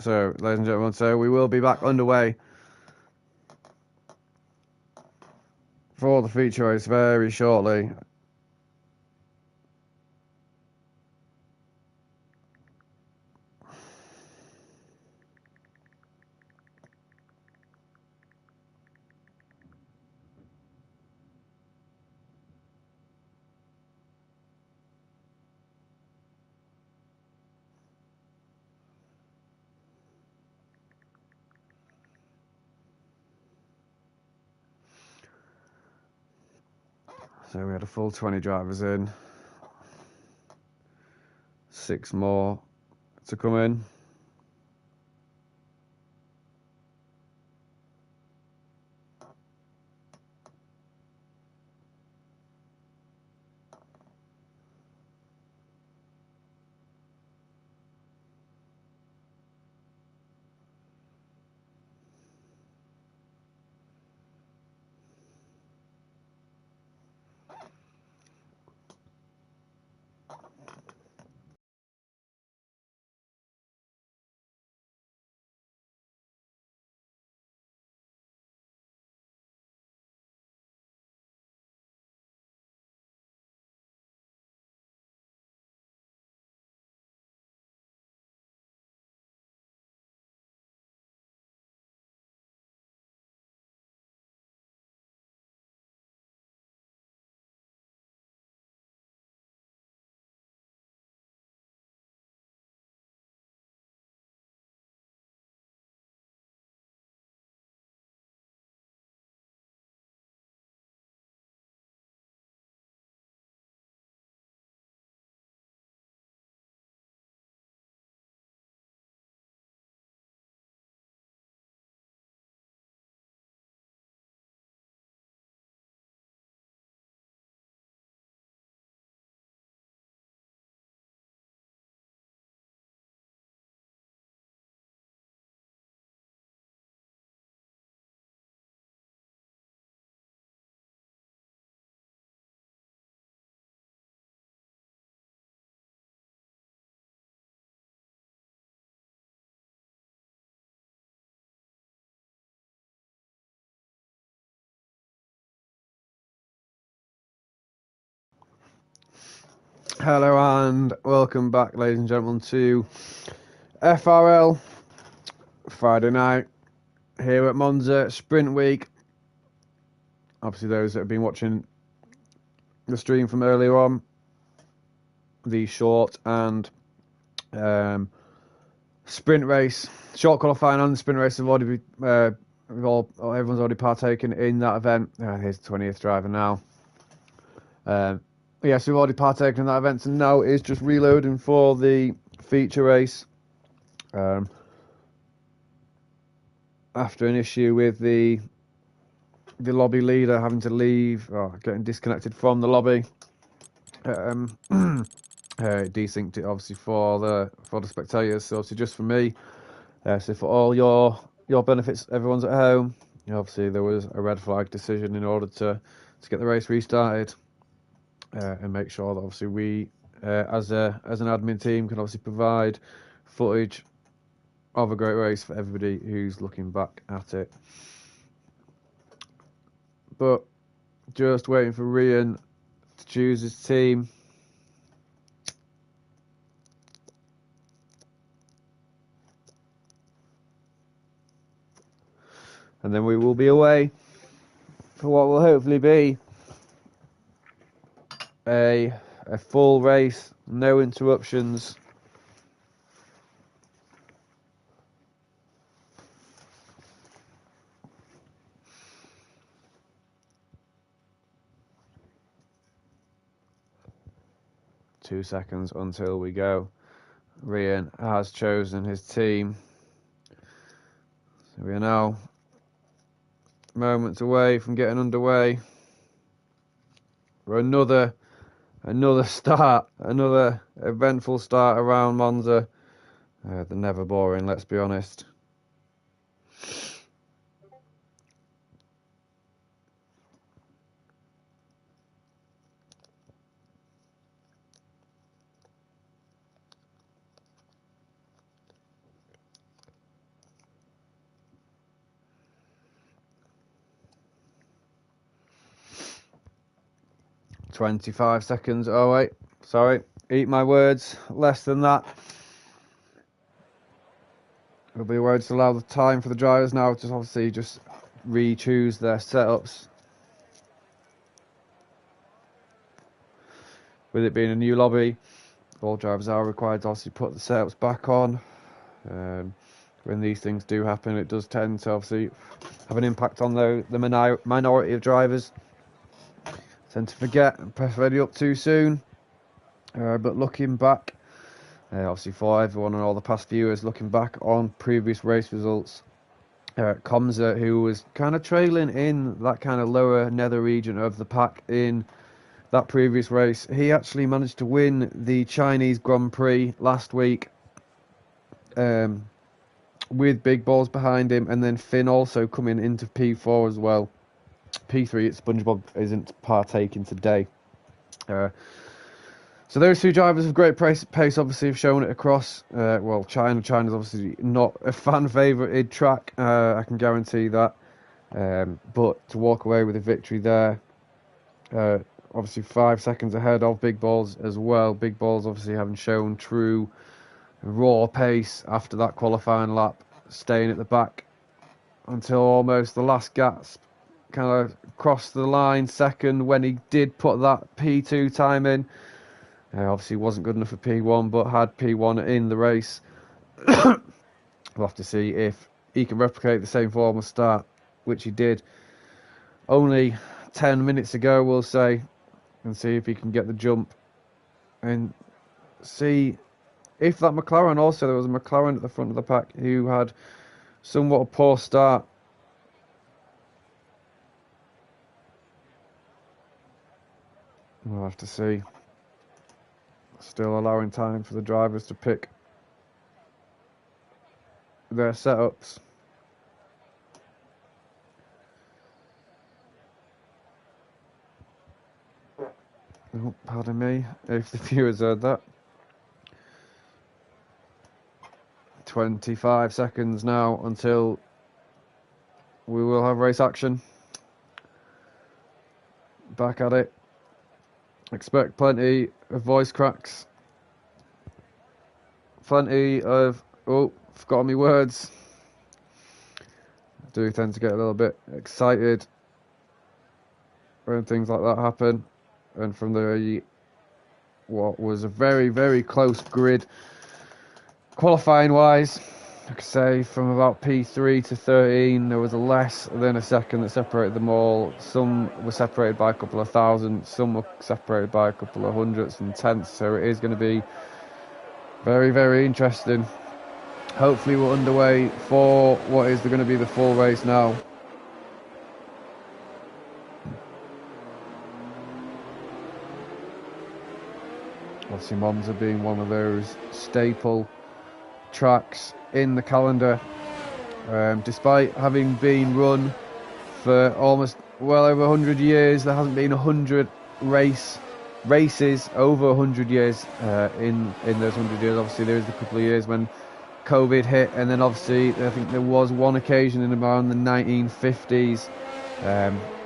Speaker 1: So, ladies and gentlemen, so we will be back underway for the feature race very shortly. So we had a full 20 drivers in. 6 more to come in. Hello and welcome back, ladies and gentlemen, to FRL Friday night here at Monza Sprint Week. Obviously, those that have been watching the stream from earlier on, the short and sprint race, short qualifying and the sprint race have already everyone's already partaken in that event. Here's the 20th driver now. Yes, we've already partaken in that event, so now it's just reloading for the feature race. After an issue with the lobby leader having to leave, or getting disconnected from the lobby, desynced it obviously for the spectators, so obviously just for me. So for all your benefits, everyone's at home. Obviously there was a red flag decision in order to get the race restarted. And make sure that obviously we, as an admin team, can obviously provide footage of a great race for everybody who's looking back at it. But just waiting for Rian to choose his team. And then we will be away for what will hopefully be a full race, no interruptions. Two seconds until we go. Rian has chosen his team. So we are now moments away from getting underway for another start, another eventful start around Monza. They're never boring, let's be honest. "25 seconds. Oh wait, sorry. Eat my words. Less than that. It'll be words to allow the time for the drivers now to obviously just re-choose their setups. With it being a new lobby, all drivers are required to obviously put the setups back on. When these things do happen, it does tend to obviously have an impact on the minority of drivers. Tend to forget and press ready up too soon. But looking back, obviously for everyone and all the past viewers, looking back on previous race results, Monza, who was kind of trailing in that kind of lower nether region of the pack in that previous race, he actually managed to win the Chinese Grand Prix last week, with big balls behind him, and then Finn also coming into P4 as well. P3, SpongeBob isn't partaking today. So those two drivers of great pace obviously have shown it across. Well, China's obviously not a fan-favoured track, I can guarantee that. But to walk away with a victory there, obviously 5 seconds ahead of Big Balls as well. Big Balls obviously having shown true raw pace after that qualifying lap, staying at the back until almost the last gasp. Kind of crossed the line second when he did put that P2 time in. Obviously wasn't good enough for P1, but had P1 in the race. We'll have to see if he can replicate the same form of start, which he did only 10 minutes ago, we'll say, and see if he can get the jump. And see if that McLaren also, there was a McLaren at the front of the pack who had somewhat a poor start. We'll have to see. Still allowing time for the drivers to pick their setups. Oh, pardon me, if the viewers heard that. 25 seconds now until we will have race action. Back at it. Expect plenty of voice cracks. Plenty of... Oh, forgot my words. I do tend to get a little bit excited when things like that happen. And from what was a very, very close grid, qualifying wise, I could say from about P3 to 13, there was less than a second that separated them all. Some were separated by a couple of thousand, some were separated by a couple of hundredths and tenths, so it is going to be very, very interesting. Hopefully we're underway for what is going to be the full race now. Obviously Monza being one of those staple tracks in the calendar, despite having been run for almost well over 100 years, there hasn't been 100 races over 100 years in those 100 years. Obviously there was a couple of years when COVID hit, and then obviously I think there was one occasion in around the 1950s,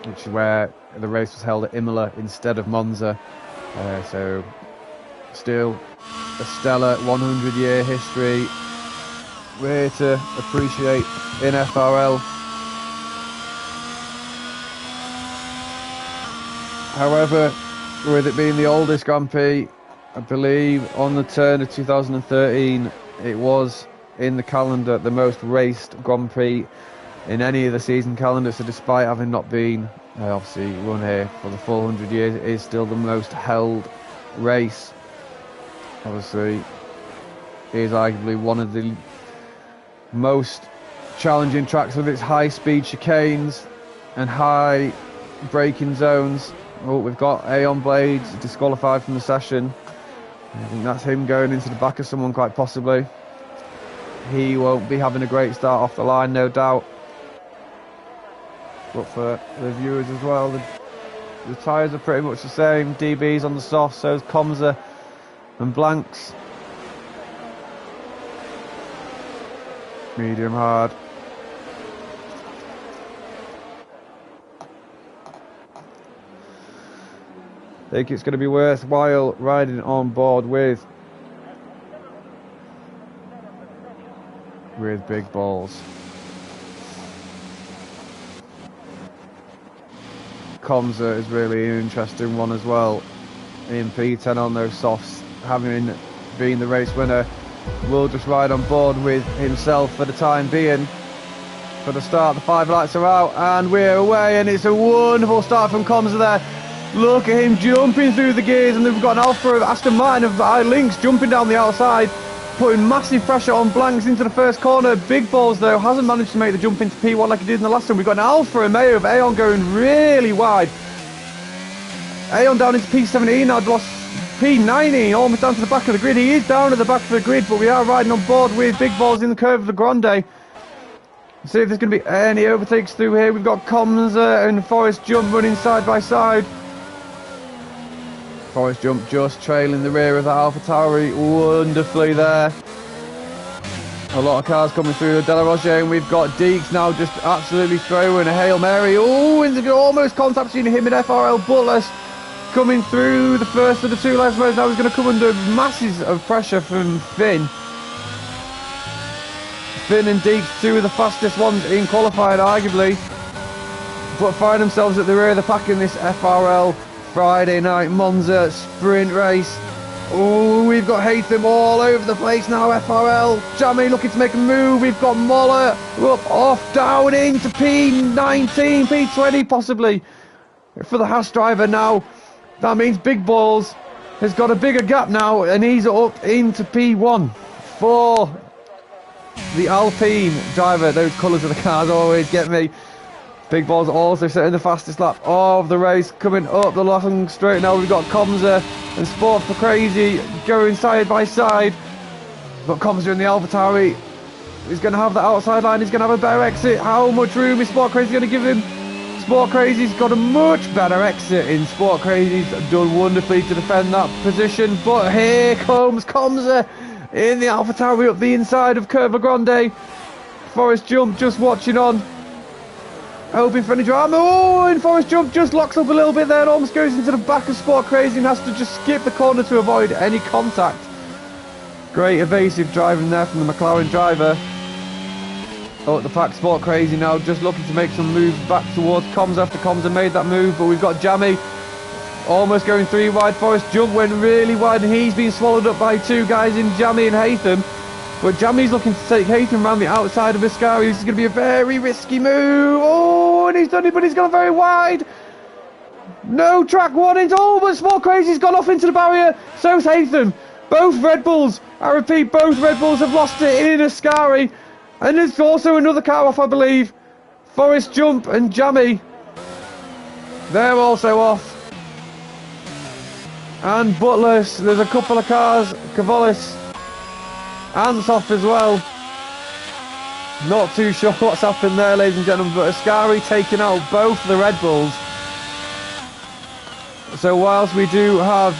Speaker 1: which is where the race was held at Imola instead of Monza. So still a stellar 100-year history. We're here to appreciate in FRL. However, with it being the oldest Grand Prix, I believe on the turn of 2013, it was in the calendar the most raced Grand Prix in any of the season calendars. So despite having not been obviously run here for the full 100 years, it is still the most held race. Obviously, it is arguably one of the most challenging tracks with its high speed chicanes and high braking zones. Oh, we've got Aeon Blades disqualified from the session. I think that's him going into the back of someone quite possibly. He won't be having a great start off the line, no doubt. But for the viewers as well, the tyres are pretty much the same. DB's on the soft, so is Comza and Blanks. Medium hard. I think it's going to be worthwhile riding on board with big balls. Comza is really an interesting one as well. In P10 on those softs, having been the race winner, will just ride on board with himself for the time being. For the start, the 5 lights are out and we're away, and it's a wonderful start from Comza there. Look at him jumping through the gears, and we've got an Alpha of Aston Martin of Lynx jumping down the outside, putting massive pressure on Blanks into the first corner. Big Balls though hasn't managed to make the jump into P1 like he did in the last one. We've got an Alpha Romeo of Aeon going really wide. Aeon down into P17 now, lost P19 almost down to the back of the grid. He is down at the back of the grid, but we are riding on board with Big Balls in the curve of the Grande. See if there's going to be any overtakes through here. We've got Comza and Forest Jump running side by side. Forest Jump just trailing the rear of that AlphaTauri wonderfully there. A lot of cars coming through the De La Roche, and we've got Deeks now just absolutely throwing a Hail Mary. Oh, and almost contacting him in FRL Butler's coming through the first of the 2 left rows. Now he's going to come under masses of pressure from Finn. Finn and Deeks, 2 of the fastest ones in qualifying arguably, but find themselves at the rear of the pack in this FRL Friday night Monza sprint race. Oh, we've got Haytham all over the place now. FRL Jamie looking to make a move. We've got Moller up, off, down into P19, P20 possibly for the Haas driver now. That means Big Balls has got a bigger gap now, and he's up into P1 for the Alpine driver. Those colours of the cars always get me. Big Balls also setting the fastest lap of the race, coming up the long straight now. We've got Comza and Sport for Crazy going side by side. But Comza in the AlphaTauri is going to have the outside line. He's going to have a better exit. How much room is Sport Crazy going to give him? Sport Crazy's got a much better exit in. Sport Crazy's done wonderfully to defend that position. But here comes Comza in the AlphaTauri up the inside of Curva Grande. Forest Jump just watching on. hoping for any drama. Oh, and Forrest Jump just locks up a little bit there and almost goes into the back of Sport Crazy and has to just skip the corner to avoid any contact. Great evasive driving there from the McLaren driver. Oh, at the pack, Sport Crazy now just looking to make some moves back towards Comms after Comms have made that move, but we've got Jammy almost going 3 wide. Forrest Jump went really wide and he's been swallowed up by 2 guys in Jammy and Haytham. But Jammy's looking to take Haytham around the outside of Ascari. This is going to be a very risky move. Oh, and he's done it, but he's gone very wide. No track warnings. Oh, but Sport Crazy's gone off into the barrier. So's Haytham. Both Red Bulls, I repeat, both Red Bulls have lost it in Ascari. And there's also another car off, I believe. Forrest Jump and Jammy. They're also off. And Butler's, there's a couple of cars. Cavalis. Ant's off as well. Not too sure what's happened there, ladies and gentlemen, but Ascari taking out both the Red Bulls. So whilst we do have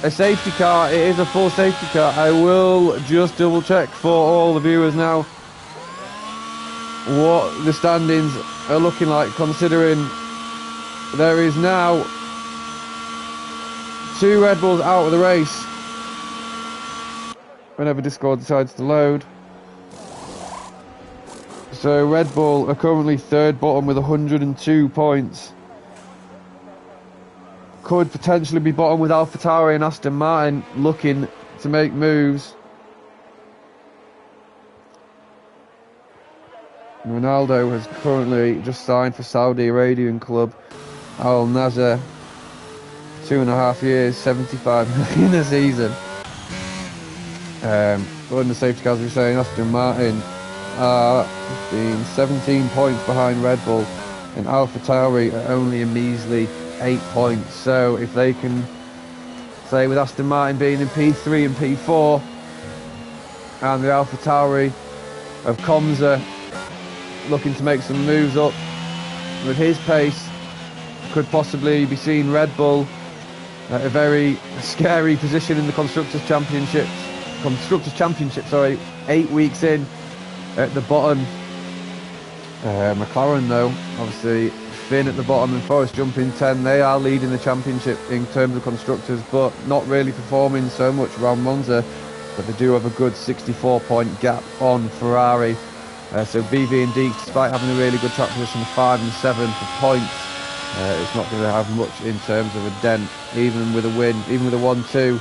Speaker 1: a safety car, it is a full safety car. I will just double check for all the viewers now what the standings are looking like, considering there is now 2 Red Bulls out of the race. Whenever Discord decides to load. So Red Bull are currently 3rd bottom with 102 points. Could potentially be bottom with AlphaTauri and Aston Martin looking to make moves. Ronaldo has currently just signed for Saudi Arabian club Al Nasser. 2.5 years, 75 million a season. But in the safety cars, we're saying Aston Martin are 17 points behind Red Bull, and AlphaTauri are only a measly 8 points. So if they can, say with Aston Martin being in P3 and P4, and the AlphaTauri of Comza looking to make some moves up with his pace, could possibly be seeing Red Bull at a very scary position in the Constructors' Championship, sorry, 8 weeks in at the bottom. McLaren though, obviously Finn at the bottom and Forrest Jump in 10, they are leading the championship in terms of constructors, but not really performing so much around Monza, but they do have a good 64-point gap on Ferrari. So BV and Deeks, despite having a really good track position of 5 and 7 for points, it's not going to have much in terms of a dent, even with a win, even with a 1-2.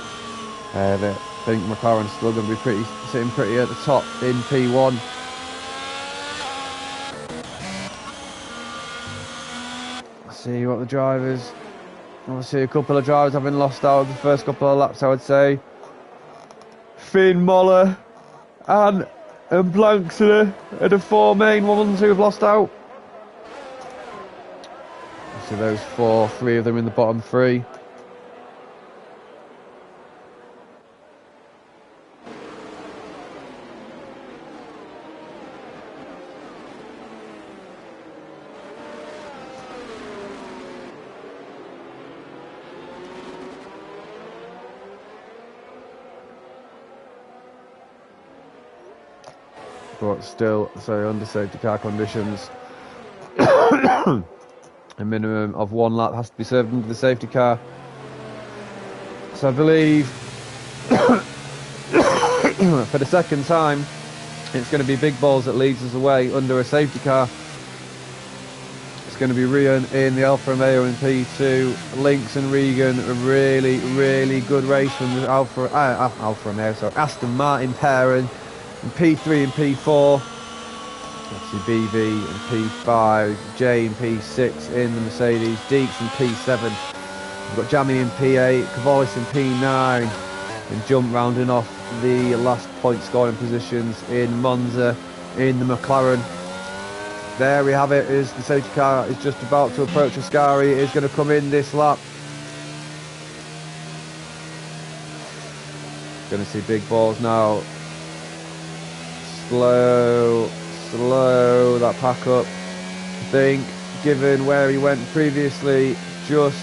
Speaker 1: I think McLaren is still going to be sitting pretty at the top in P1. Let's see what the drivers. Obviously, a couple of drivers having lost out the first couple of laps, I would say. Finn, Moller, and Blankster are the 4 main ones who have lost out. So those 3 of them in the bottom 3. But still, so under safety car conditions, a minimum of 1 lap has to be served under the safety car. So I believe for the second time, it's going to be Big Balls that leads us away under a safety car. It's going to be Rian in the Alfa Romeo in P2. Lynx and Regan, a really, really good race from the Alfa Romeo, so Aston Martin pairing. In P3 and P4, obviously BV and P5, J in P6 in the Mercedes, Deeks in P7, we've got Jammy in P8, Cavalis in P9, and Jump rounding off the last point scoring positions in Monza in the McLaren. There we have it, as the safety car is just about to approach Ascari. It is going to come in this lap. Going to see Big Balls now. Slow that pack up. I think, given where he went previously, just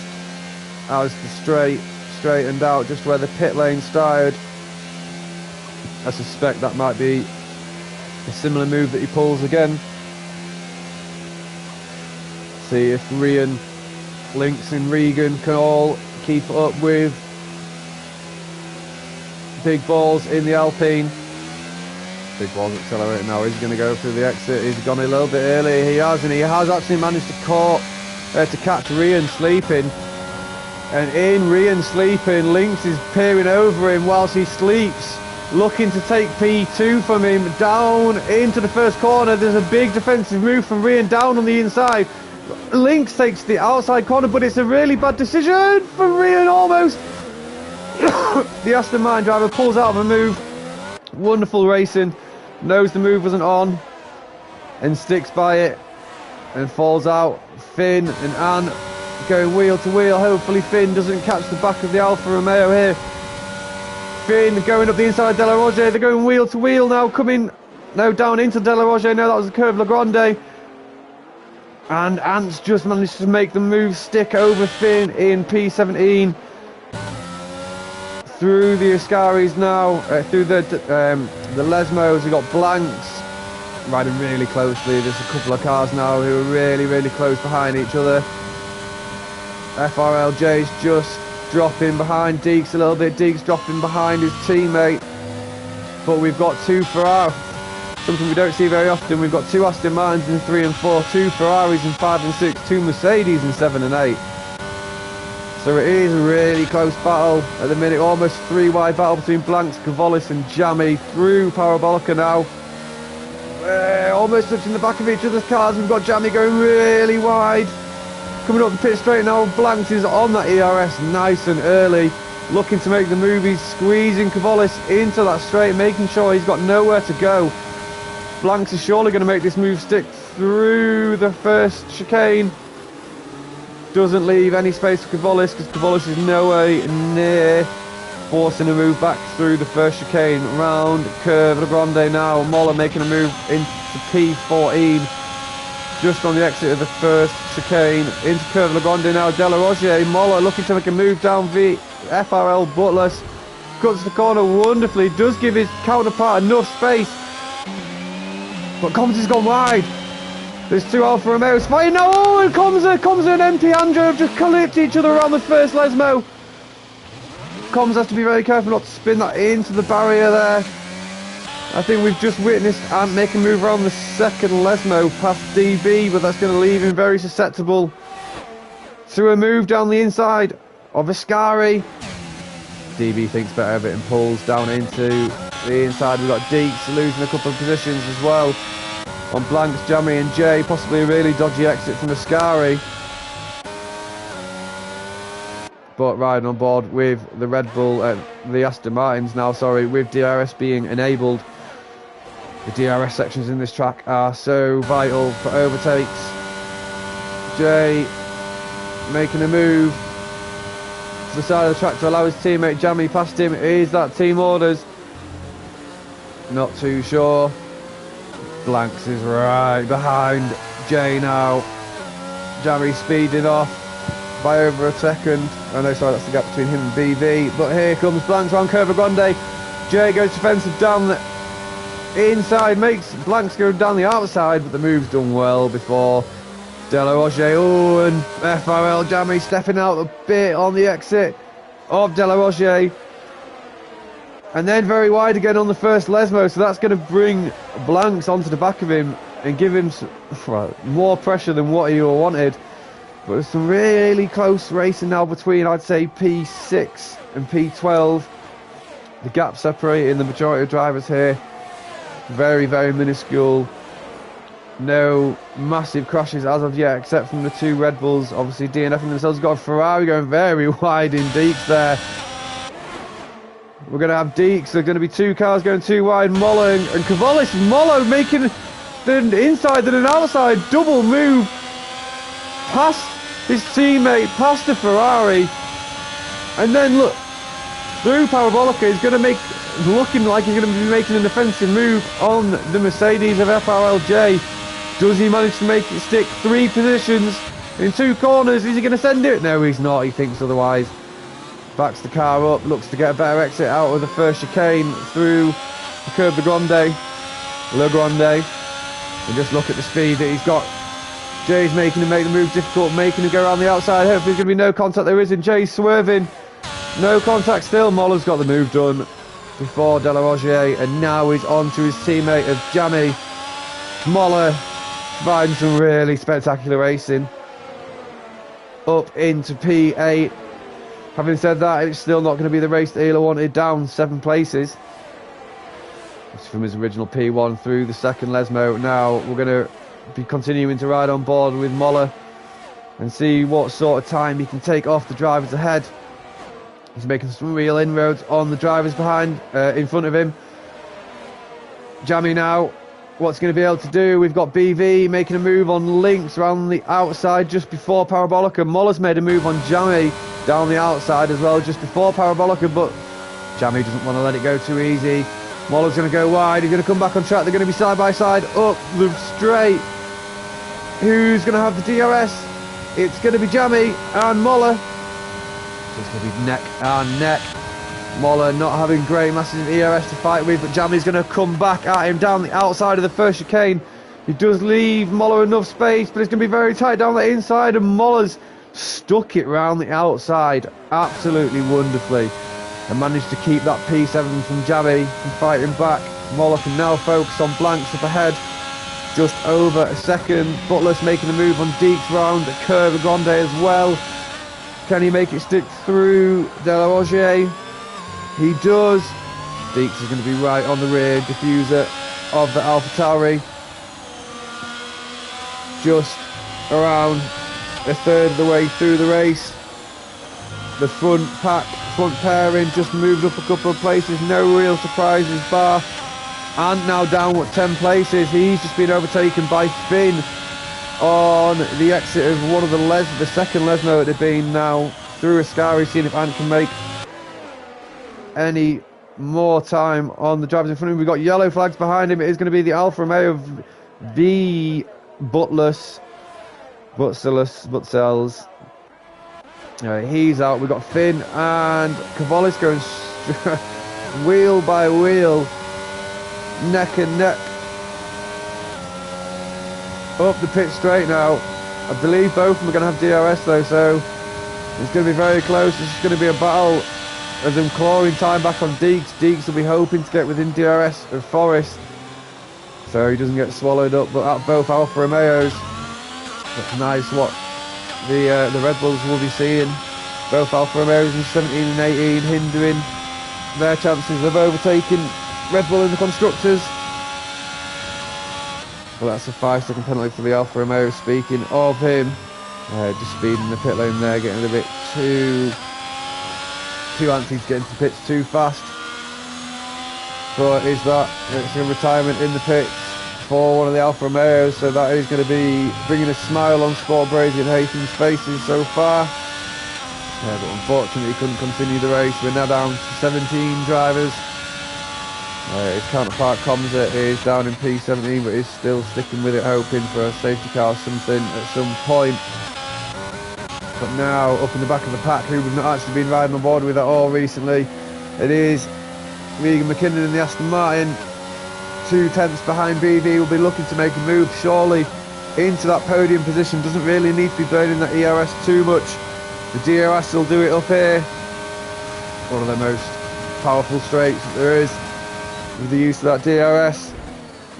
Speaker 1: as the straightened out, just where the pit lane started, I suspect that might be A similar move that he pulls again. See if Rian, Lynx and Regan can all keep up with Big Balls in the Alpine. Big Balls accelerating now. He's going to go through the exit. He's gone a little bit early. He has, and he has actually managed to catch Rian sleeping. And in Rian sleeping, Lynx is peering over him whilst he sleeps, looking to take P2 from him down into the first corner. There's a big defensive move from Rian down on the inside. Lynx takes the outside corner, but it's a really bad decision from Rian almost. The Aston Martin driver pulls out of a move. Wonderful racing. Knows the move wasn't on and sticks by it and falls out. Finn and Anne going wheel to wheel. Hopefully Finn doesn't catch the back of the Alfa Romeo here. Finn going up the inside of De La Roger. They're going wheel to wheel now, coming now down into De La Roger. No, that was the curve La Grande. And Ant's just managed to make the move stick over Finn in P17. Through the Ascaris now, through the Lesmos. We've got Blanks riding really closely. There's a couple of cars now who are really close behind each other. FRLJ's just dropping behind Deeks a little bit. Deeks dropping behind his teammate. But we've got two Ferrari, something we don't see very often. We've got two Aston Martins in 3 and 4, two Ferraris in 5 and 6, two Mercedes in 7 and 8. So it is a really close battle at the minute, almost 3-wide battle between Blanks, Kavolis and Jammy through Parabolica now. Almost touching the back of each other's cars. We've got Jammy going really wide. Coming up the pit straight now, Blanks is on that ERS nice and early, looking to make the move. He's squeezing Kavolis into that straight, making sure he's got nowhere to go. Blanks is surely going to make this move stick through the first chicane. Doesn't leave any space for Kavolis because Kavolis is nowhere near forcing a move back through the first chicane. Round curve La Grande now. Moller making a move into P14 just on the exit of the first chicane. Into curve La Grande now. De La Roger. Moller looking to make a move down the FRL Butlers. Cuts the corner wonderfully. Does give his counterpart enough space. But Combs has gone wide. There's two Alfa Romeos fighting. Oh, and Comza and MP Andrew have just clipped each other around the first Lesmo. Combs has to be very careful not to spin that into the barrier there. I think we've just witnessed Ant make a move around the second Lesmo past DB, but that's going to leave him very susceptible to a move down the inside of Ascari. DB thinks better of it and pulls down into the inside. We've got Deeks losing a couple of positions as well on Blanks, Jammy and Jay. Possibly a really dodgy exit from Ascari. But riding on board with the Red Bull, the Aston Martins now, sorry, with DRS being enabled. The DRS sections in this track are so vital for overtakes. Jay making a move to the side of the track to allow his teammate Jammy past him. Is that team orders? Not too sure. Blanks is right behind Jay now. Jammy speeding off by over a second. Oh no, sorry, that's the gap between him and BV. But here comes Blanks on Curva Grande. Jay goes defensive down the inside, makes Blanks go down the outside, but the move's done well before De La Roger. Oh, and FRL Jammy stepping out a bit on the exit of De La Roger. And then very wide again on the first Lesmo, so that's going to bring Blanks onto the back of him and give him more pressure than what he wanted. But there's some really close racing now between, I'd say, P6 and P12. The gap separating the majority of drivers here. Very minuscule. No massive crashes as of yet, except from the two Red Bulls. Obviously, DNFing themselves. Got a Ferrari going very wide in Deeks there. We're going to have Deeks. There are going to be two cars going too wide. Moller and Kavolis. Moller making the inside and an outside double move past his teammate, past the Ferrari. And then look, through Parabolica, he's going to make, looking like he's going to be making an offensive move on the Mercedes of FRLJ. Does he manage to make it stick 3 positions in 2 corners? Is he going to send it? No, he's not. He thinks otherwise. Backs the car up, looks to get a better exit out of the first chicane through the Curve de Grande. Le Grande. And just look at the speed that he's got. Jay's making him make the move difficult, making him go around the outside. Hopefully there's going to be no contact. There isn't. Jay's swerving. No contact still. Moller's got the move done before De La Rogier. And now he's on to his teammate of Jamie. Moller providing some really spectacular racing. Up into P8. Having said that, it's still not going to be the race that Ela wanted, down 7 places. It's from his original P1 through the second Lesmo. Now we're going to be continuing to ride on board with Moller and see what sort of time he can take off the drivers ahead. He's making some real inroads on the drivers behind, in front of him. Jamie now, what's going to be able to do? We've got BV making a move on Lynx around the outside just before Parabolica. Moller's made a move on Jamie down the outside as well just before Parabolica, but Jamie doesn't want to let it go too easy. Moller's going to go wide. He's going to come back on track. They're going to be side by side up the straight. Who's going to have the DRS? It's going to be Jamie and Moller. So it's going to be neck and neck. Moller not having great massive ERS to fight with, but Jamie's going to come back at him down the outside of the first chicane. He does leave Moller enough space, but it's going to be very tight down the inside, and Moller's stuck it round the outside absolutely wonderfully and managed to keep that P7 from Jamie from fighting back. Moller can now focus on blanks up ahead. Just over a second. Butler's making a move on Deeks round the Curve Grande as well. Can he make it stick through De La Rogier? He does. Deeks is going to be right on the rear diffuser of the AlphaTauri. Just around a third of the way through the race. The front pairing just moved up a couple of places. No real surprises bar. And now down 10 places. He's just been overtaken by Finn on the exit of one of the second Lesmo it had been now through Ascari, seeing if Ant can make any more time on the drivers in front of him. We've got yellow flags behind him. It is going to be the Alfa Romeo of V Butless. He's out. We've got Finn and Cavallis going wheel by wheel, neck and neck up the pit straight now. I believe both of them are going to have DRS though, so it's going to be very close. This is going to be a battle of them clawing time back on Deeks. Deeks will be hoping to get within DRS of Forrest so he doesn't get swallowed up, but at both Alfa Romeos, that's nice what the Red Bulls will be seeing. Both Alfa Romeos in 17 and 18 hindering their chances of overtaking Red Bull in the Constructors. Well, that's a 5-second penalty for the Alfa Romeo. Speaking of him, just speeding the pit lane there, getting a bit too antsy to get into the pits too fast. But is that it's a retirement in the pits for one of the Alfa Romeos, so that is going to be bringing a smile on Sport Brazy and Haytham's faces so far. But unfortunately he couldn't continue the race. We're now down to 17 drivers. His counterpart Comza is down in P17, but is still sticking with it, hoping for a safety car or something at some point. But now up in the back of the pack, who we've not actually been riding on board with at all recently, it is Regan McKinnon in the Aston Martin. 2 tenths behind BV, will be looking to make a move surely into that podium position. Doesn't really need to be burning that ERS too much. The DRS will do it up here. One of the most powerful straights that there is with the use of that DRS.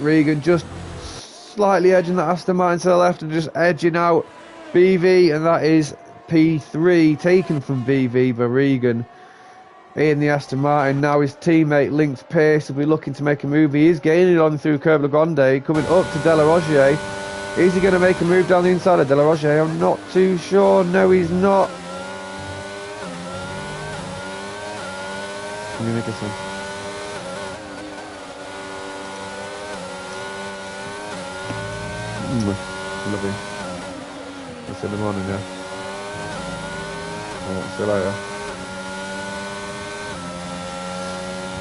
Speaker 1: Regan just slightly edging that Aston Martin to the left and just edging out BV, and that is P3 taken from BV by Regan in the Aston Martin. Now his teammate Lynx Pierce will be looking to make a move. He is gaining on through Curve Le Grande, coming up to De La Rogier. Is he going to make a move down the inside of De La Rogier? I'm not too sure. No, he's not. Let me make this one. Lovely. I'll see you in the morning, yeah. See you later.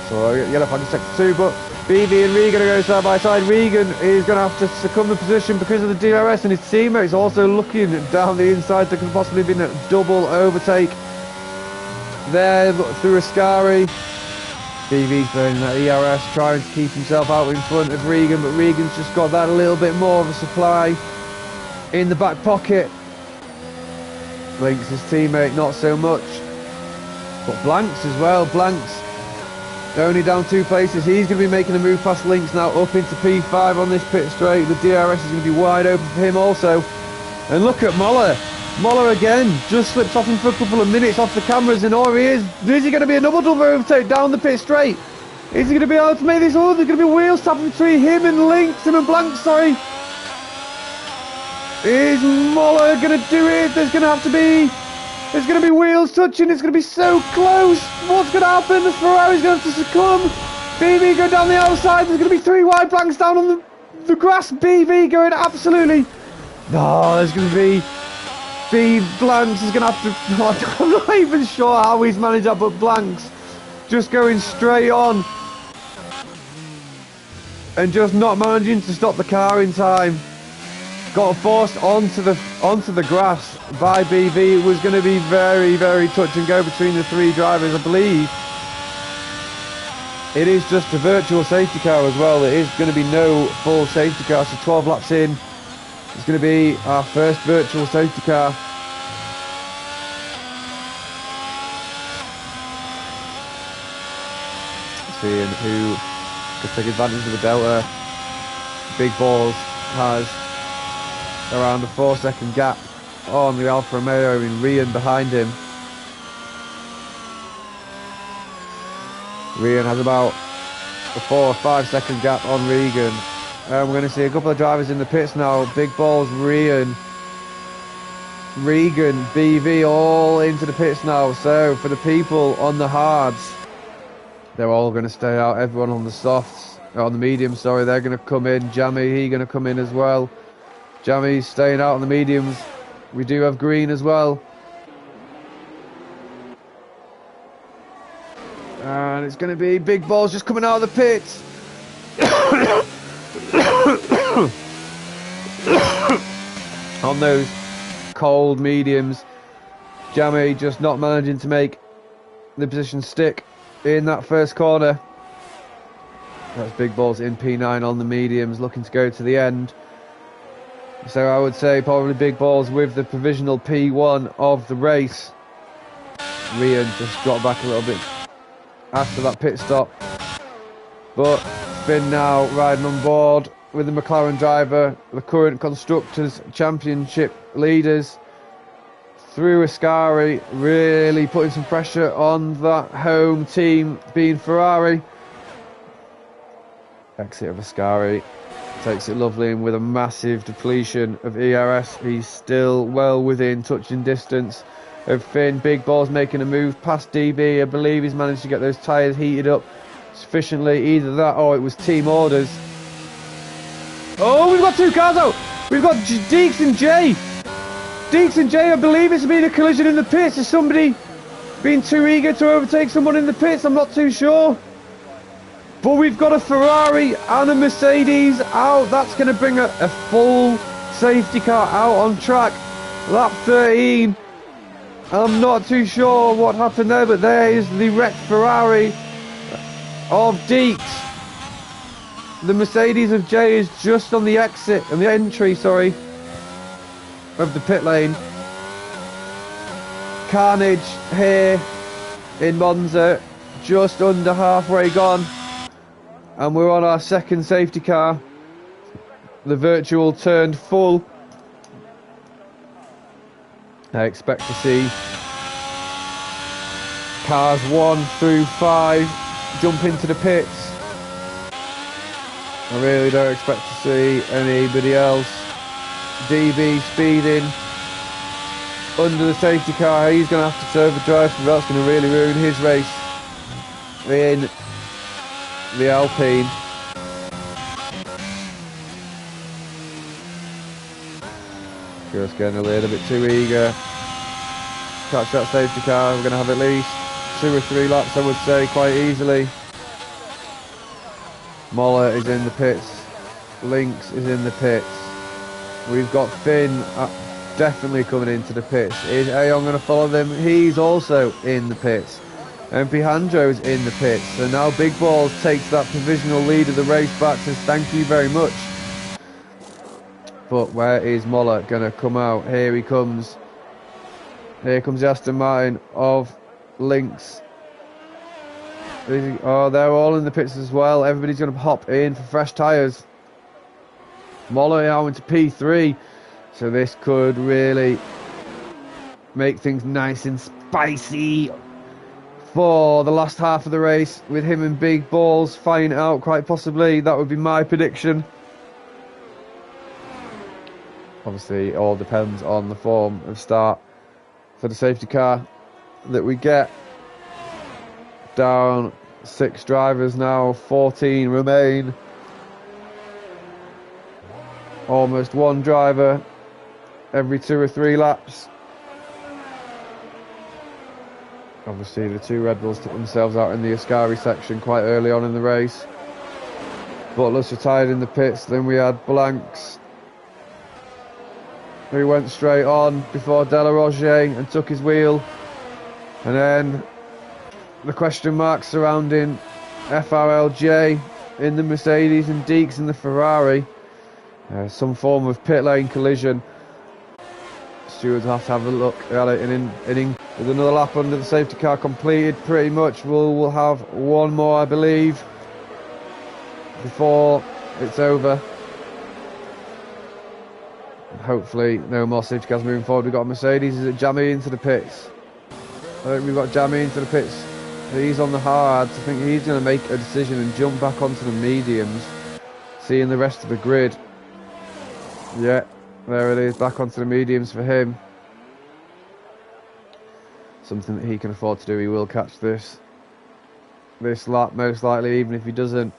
Speaker 1: So yellow flag in sector 2, but BV and Regan are going side by side. Regan is going to have to succumb the position because of the DRS, and his teammates also looking down the inside. There could possibly have been a double overtake there through Ascari. BV's burning that ERS, trying to keep himself out in front of Regan, but Regan's just got that a little bit more of a supply in the back pocket. Blinks his teammate, not so much. But Blanks as well. Blanks only down 2 places. He's going to be making a move past Links now up into P5 on this pit straight. The DRS is going to be wide open for him also. And look at Moller. Moller again just slips off him for a couple of minutes off the cameras, and oh, he is. Is he going to be a double overtake down the pit straight? Is he going to be able to make this? Oh, there's going to be wheels tapping between him and Links, him and Blanks, sorry. Is Moller going to do it? There's going to be wheels touching. It's going to be so close. What's going to happen? The Ferrari's going to have to succumb. BV going down the outside. There's going to be 3 wide Blanks down on the grass. BV going absolutely. No, there's going to be. Blanks is going to have to. I'm not even sure how he's managed that, but Blanks just going straight on and just not managing to stop the car in time. Got forced onto the grass by BV. It was going to be very, very touch and go between the 3 drivers. I believe it is just a virtual safety car as well. It is going to be no full safety car. So 12 laps in, it's going to be our first virtual safety car. Seeing who could take advantage of the delta. Big Balls has around a 4-second gap on the Alfa Romeo, in Rian behind him. Rian has about a 4 or 5 second gap on Regan. We're going to see a couple of drivers in the pits now. Big Balls, Rian, Regan, BV all into the pits now. So for the people on the hards, they're all going to stay out. Everyone on the softs, on the mediums, sorry, they're going to come in. Jammy, he going to come in as well. Jammy's staying out on the mediums. We do have Green as well. And it's going to be Big Balls just coming out of the pits. On those cold mediums. Jammy just not managing to make the position stick in that first corner. That's Big Balls in P9 on the mediums, looking to go to the end. So I would say probably Big Balls with the provisional P1 of the race. Rian just dropped back a little bit after that pit stop. But Finn now riding on board with the McLaren driver, the current Constructors' Championship leaders, through Ascari, really putting some pressure on that home team being Ferrari. Exit of Ascari. Takes it lovely, and with a massive depletion of ERS, he's still well within touching distance of Finn. Big Balls making a move past DB. I believe he's managed to get those tyres heated up sufficiently. Either that or it was team orders. Oh, we've got 2 cars out. We've got Deeks and Jay. Deeks and Jay, I believe it's been a collision in the pits. Is somebody being too eager to overtake someone in the pits? I'm not too sure. But we've got a Ferrari and a Mercedes out. That's going to bring a full safety car out on track. Lap 13. I'm not too sure what happened there, but there is the wrecked Ferrari of Deeks. The Mercedes of Jay is just on the exit, on the entry, sorry, of the pit lane. Carnage here in Monza, just under halfway gone. And we're on our second safety car. The virtual turned full. I expect to see cars 1 through 5 jump into the pits. I really don't expect to see anybody else. DB speeding under the safety car. He's going to have to overdrive, so that's going to really ruin his race in the Alpine. Just getting a little bit too eager. Catch that safety car. We're going to have at least 2 or 3 laps, I would say, quite easily. Moller is in the pits. Lynx is in the pits. We've got Finn definitely coming into the pits. Is Aeon going to follow them? He's also in the pits. MP Handro's in the pits, so now Big Balls takes that provisional lead of the race back, says thank you very much. But where is Moller gonna come out? Here he comes. Here comes the Aston Martin of Lynx. Oh, they're all in the pits as well. Everybody's gonna hop in for fresh tyres. Moller now into P3, so this could really make things nice and spicy for the last half of the race, with him and Big Balls fighting it out quite possibly. That would be my prediction. Obviously, it all depends on the form of start for the safety car that we get. Down 6 drivers now, 14 remain. Almost 1 driver every 2 or 3 laps. Obviously, the 2 Red Bulls took themselves out in the Ascari section quite early on in the race. Butler's retired in the pits. Then we had Blanks, who went straight on before Della Roger and took his wheel. And then the question marks surrounding FRLJ in the Mercedes and Deeks in the Ferrari. Some form of pit lane collision. Stewards will have to have a look at it with another lap under the safety car completed. Pretty much we'll have 1 more, I believe, before it's over. Hopefully no more safety cars moving forward. We've got a Mercedes. Is it Jamie into the pits? I think we've got Jamie into the pits. He's on the hards. I think he's going to make a decision and jump back onto the mediums, seeing the rest of the grid. Yeah, there it is, back onto the mediums for him. Something that he can afford to do. He will catch this lap most likely, even if he doesn't.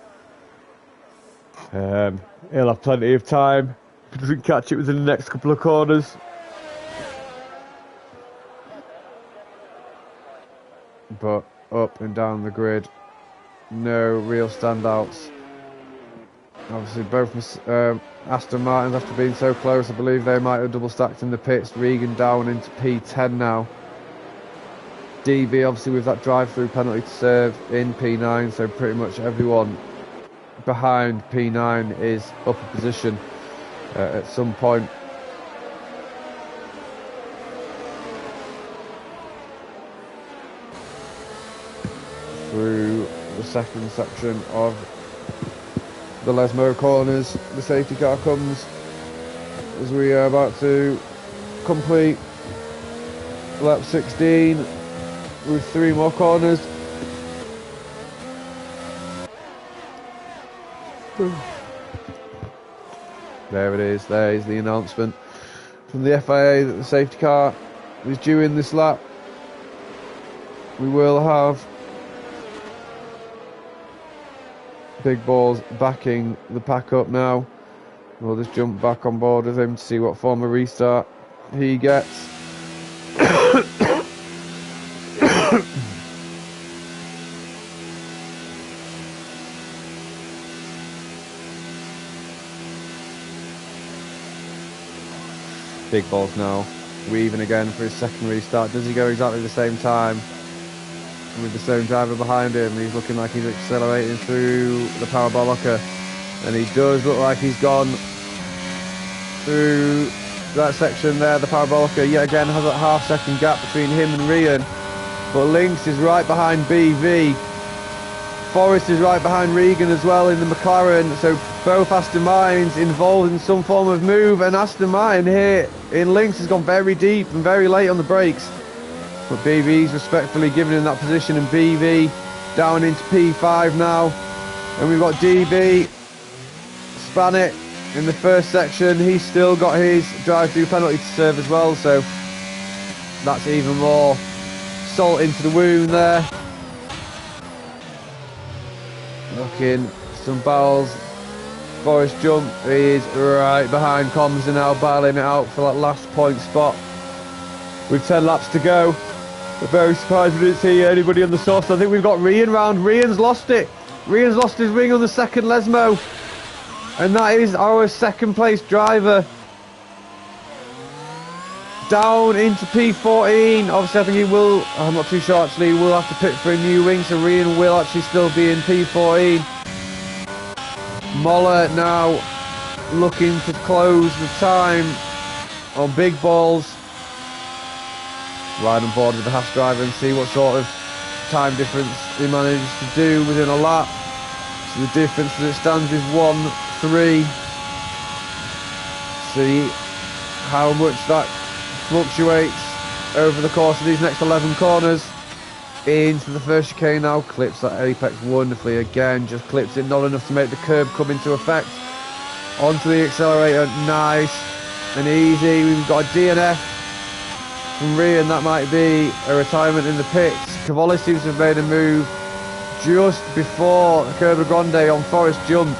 Speaker 1: He'll have plenty of time if he doesn't catch it within the next couple of corners. But up and down the grid, no real standouts. Obviously both Aston Martins, after being so close, I believe they might have double stacked in the pits. Regan down into P10 now. DB obviously with that drive-through penalty to serve in P9, so pretty much everyone behind P9 is up a position at some point. Through the second section of the Lesmo corners, the safety car comes as we are about to complete lap 16 with 3 more corners. There it is, there is the announcement from the FIA that the safety car is due in this lap. We will have Big Balls backing the pack up now. We'll just jump back on board with him to see what form of restart he gets. Big Balls now weaving again for his second restart. Does he go exactly the same time with the same driver behind him? He's looking like he's accelerating through the parabolica, and he does look like he's gone through that section there. The parabolica yet again has a half-second gap between him and Rian, but Lynx is right behind BV. Forrest is right behind Regan as well in the McLaren, so both Aston Martins involved in some form of move, and Aston Martin here in Lynx has gone very deep and very late on the brakes. But BV's respectfully giving him that position, and BV down into P5 now. And we've got DB, span it in the first section. He's still got his drive-through penalty to serve as well, so that's even more salt into the wound there. Looking some barrels. Forrest jump is right behind Comms and now battling it out for that last point spot with 10 laps to go. We're very surprised we didn't see anybody on the source. I think we've got Rian round. Rian's lost it. Rian's lost his wing on the second Lesmo, and that is our second place driver down into P14. Obviously, I think he will, I'm not too sure actually, he will have to pit for a new wing, so Rian will actually still be in P14. Moller now looking to close the time on big balls. Ride on board with the Haas driver and see what sort of time difference he manages to do within a lap. So the difference as it stands is 1-3. See how much that fluctuates over the course of these next 11 corners. Into the first chicane now, clips that apex wonderfully again, just clips it, not enough to make the curb come into effect. Onto the accelerator, nice and easy. We've got a DNF from Rian, that might be a retirement in the pits. Cavalli seems to have made a move just before the Curb Grande on Forest Jump.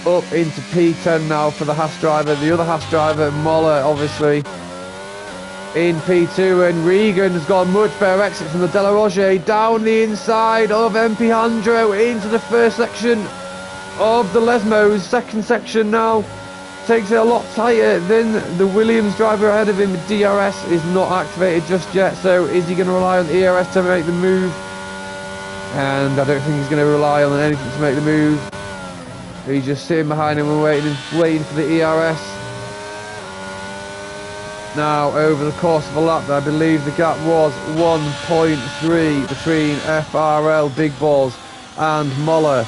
Speaker 1: Up into P10 now for the Haas driver. The other Haas driver, Moller, obviously in P2, and Regan has got a much better exit from the De La Roger down the inside of MP Handro into the first section of the Lesmos. Second section now takes it a lot tighter than the Williams driver ahead of him. DRS is not activated just yet, so is he going to rely on the ERS to make the move? And I don't think he's going to rely on anything to make the move. He's just sitting behind him and waiting for the ERS. Now, over the course of a lap, I believe the gap was 1.3 between FRL Big Balls and Moller.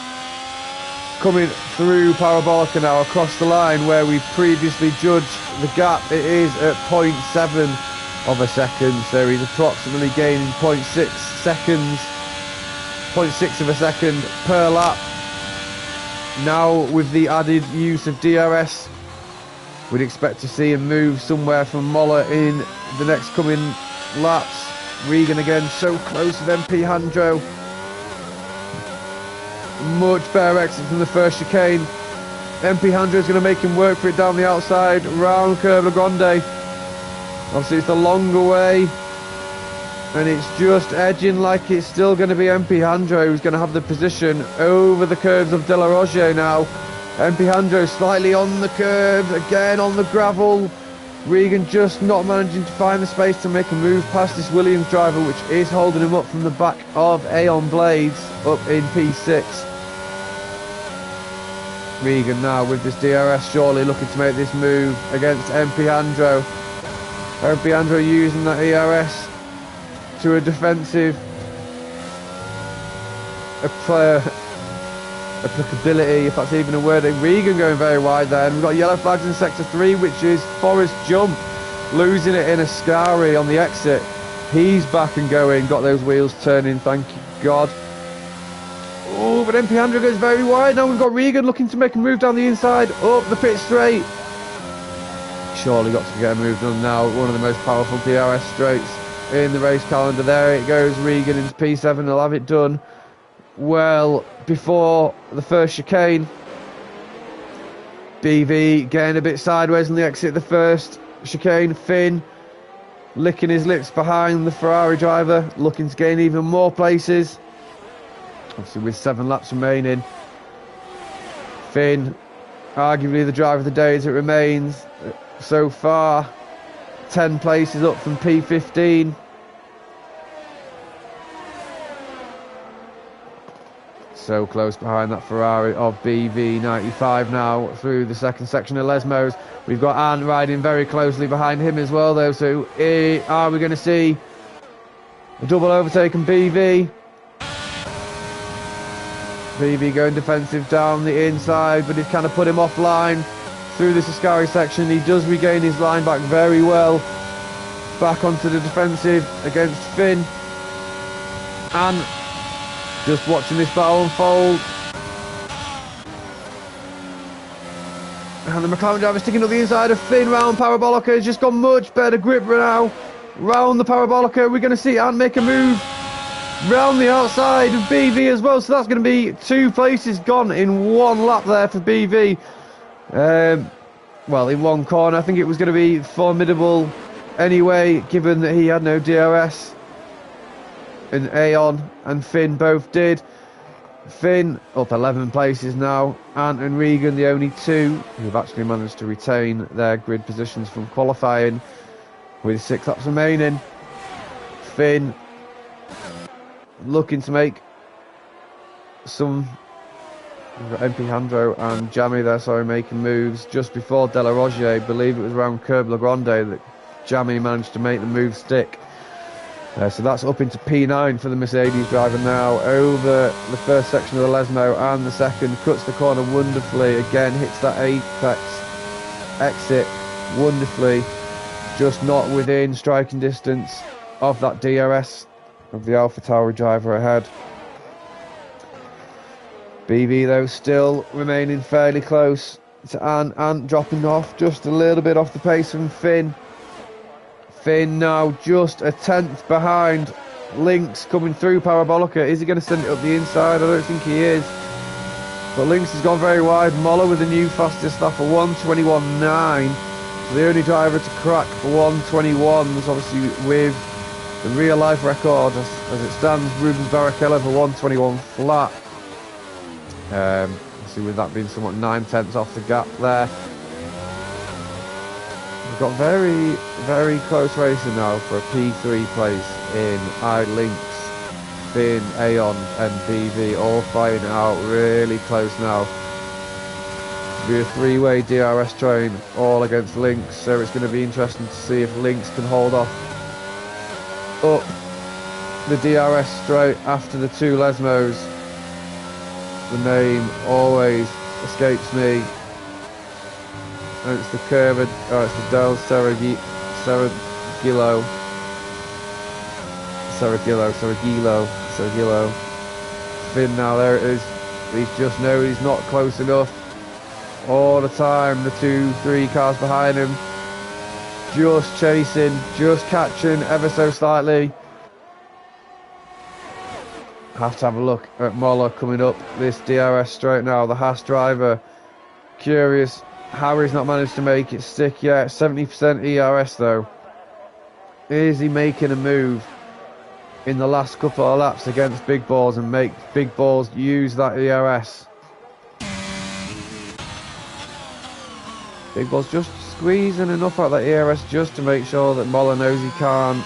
Speaker 1: Coming through Parabolica now across the line where we previously judged the gap, it is at 0.7 of a second, so he's approximately gaining 0.6 seconds, 0.6 of a second per lap. Now with the added use of DRS, we'd expect to see him move somewhere from Moller in the next coming laps. Regan again so close with MP Handro. Much better exit from the first chicane. MP Handro is going to make him work for it down the outside, round Curb Le Grande. Obviously it's the longer way, and it's just edging like it's still going to be MP Handro who's going to have the position over the curves of De La Roger now. MP Handro slightly on the curves, again on the gravel. Regan just not managing to find the space to make a move past this Williams driver, which is holding him up from the back of Aeon Blades up in P6. Regan now with this DRS surely looking to make this move against MP Handro. MP Handro using that ERS to a defensive applicability, if that's even a word. Regan going very wide there, and we've got yellow flags in sector 3, which is Forest Jump losing it in a Ascari on the exit. He's back and going, got those wheels turning, thank God. Oh, but MP Handro goes very wide. Now we've got Regan looking to make a move down the inside, up the pit straight. Surely got to get a move done now. One of the most powerful DRS straights in the race calendar. There it goes, Regan into P7. He'll have it done well before the first chicane. BV getting a bit sideways on the exit of the first chicane. Finn licking his lips behind the Ferrari driver, looking to gain even more places. Obviously with 7 laps remaining. Finn, arguably the driver of the day as it remains so far. 10 places up from P15. So close behind that Ferrari of BV95 now through the second section of Lesmos. We've got Ant riding very closely behind him as well though, so are we going to see a double overtake on BV? BV going defensive down the inside, but it's kind of put him offline through this Ascari section. He does regain his line back very well. Back onto the defensive against Finn. And just watching this battle unfold. And the McLaren driver sticking up the inside of Finn round Parabolica. He's just got much better grip now. Round the Parabolica, we're going to see Ant make a move round the outside of BV as well. So that's going to be 2 places gone in 1 lap there for BV. Well, in 1 corner. I think it was going to be formidable anyway, given that he had no DRS. And Aeon and Finn both did. Finn up 11 places now. Ant and Regan, the only two who've actually managed to retain their grid positions from qualifying with 6 laps remaining. Finn looking to make some... MP Handro and Jamie there, sorry, making moves just before De La Rogier. I believe it was around Curb Le Grande that Jamie managed to make the move stick. So that's up into P9 for the Mercedes driver now, over the first section of the Lesmo and the second, cuts the corner wonderfully, again hits that apex exit wonderfully, just not within striking distance of that DRS of the AlphaTauri driver ahead. BV though still remaining fairly close to Ant dropping off just a little bit off the pace from Finn. Finn now just a 10th behind. Lynx coming through Parabolica. Is he going to send it up the inside? I don't think he is. But Lynx has gone very wide. Moller with the new fastest lap for 1:21.9. So the only driver to crack for 1:21s, obviously with the real life record as it stands, Rubens Barrichello for 1:21 flat. Obviously with that being somewhat 9/10 off the gap there. We've got very, very close racing now for a P3 place in Lynx, Finn, Aeon and BV all fighting out really close now. To be a 3-way DRS train all against Lynx, so it's going to be interesting to see if Lynx can hold off up the DRS straight after the 2 Lesmos. The name always escapes me. And it's the curved, it's the Del Serragillo. Finn now, there it is. He's just know he's not close enough. All the time, the 2-3 cars behind him. Just chasing, just catching ever so slightly. Have to have a look at Moller coming up this DRS straight now. The Haas driver, curious how he's not managed to make it stick yet. 70% ERS though. Is he making a move in the last couple of laps against big balls and make big balls use that ERS? Big balls just squeezing enough out that ERS just to make sure that Moller knows he can't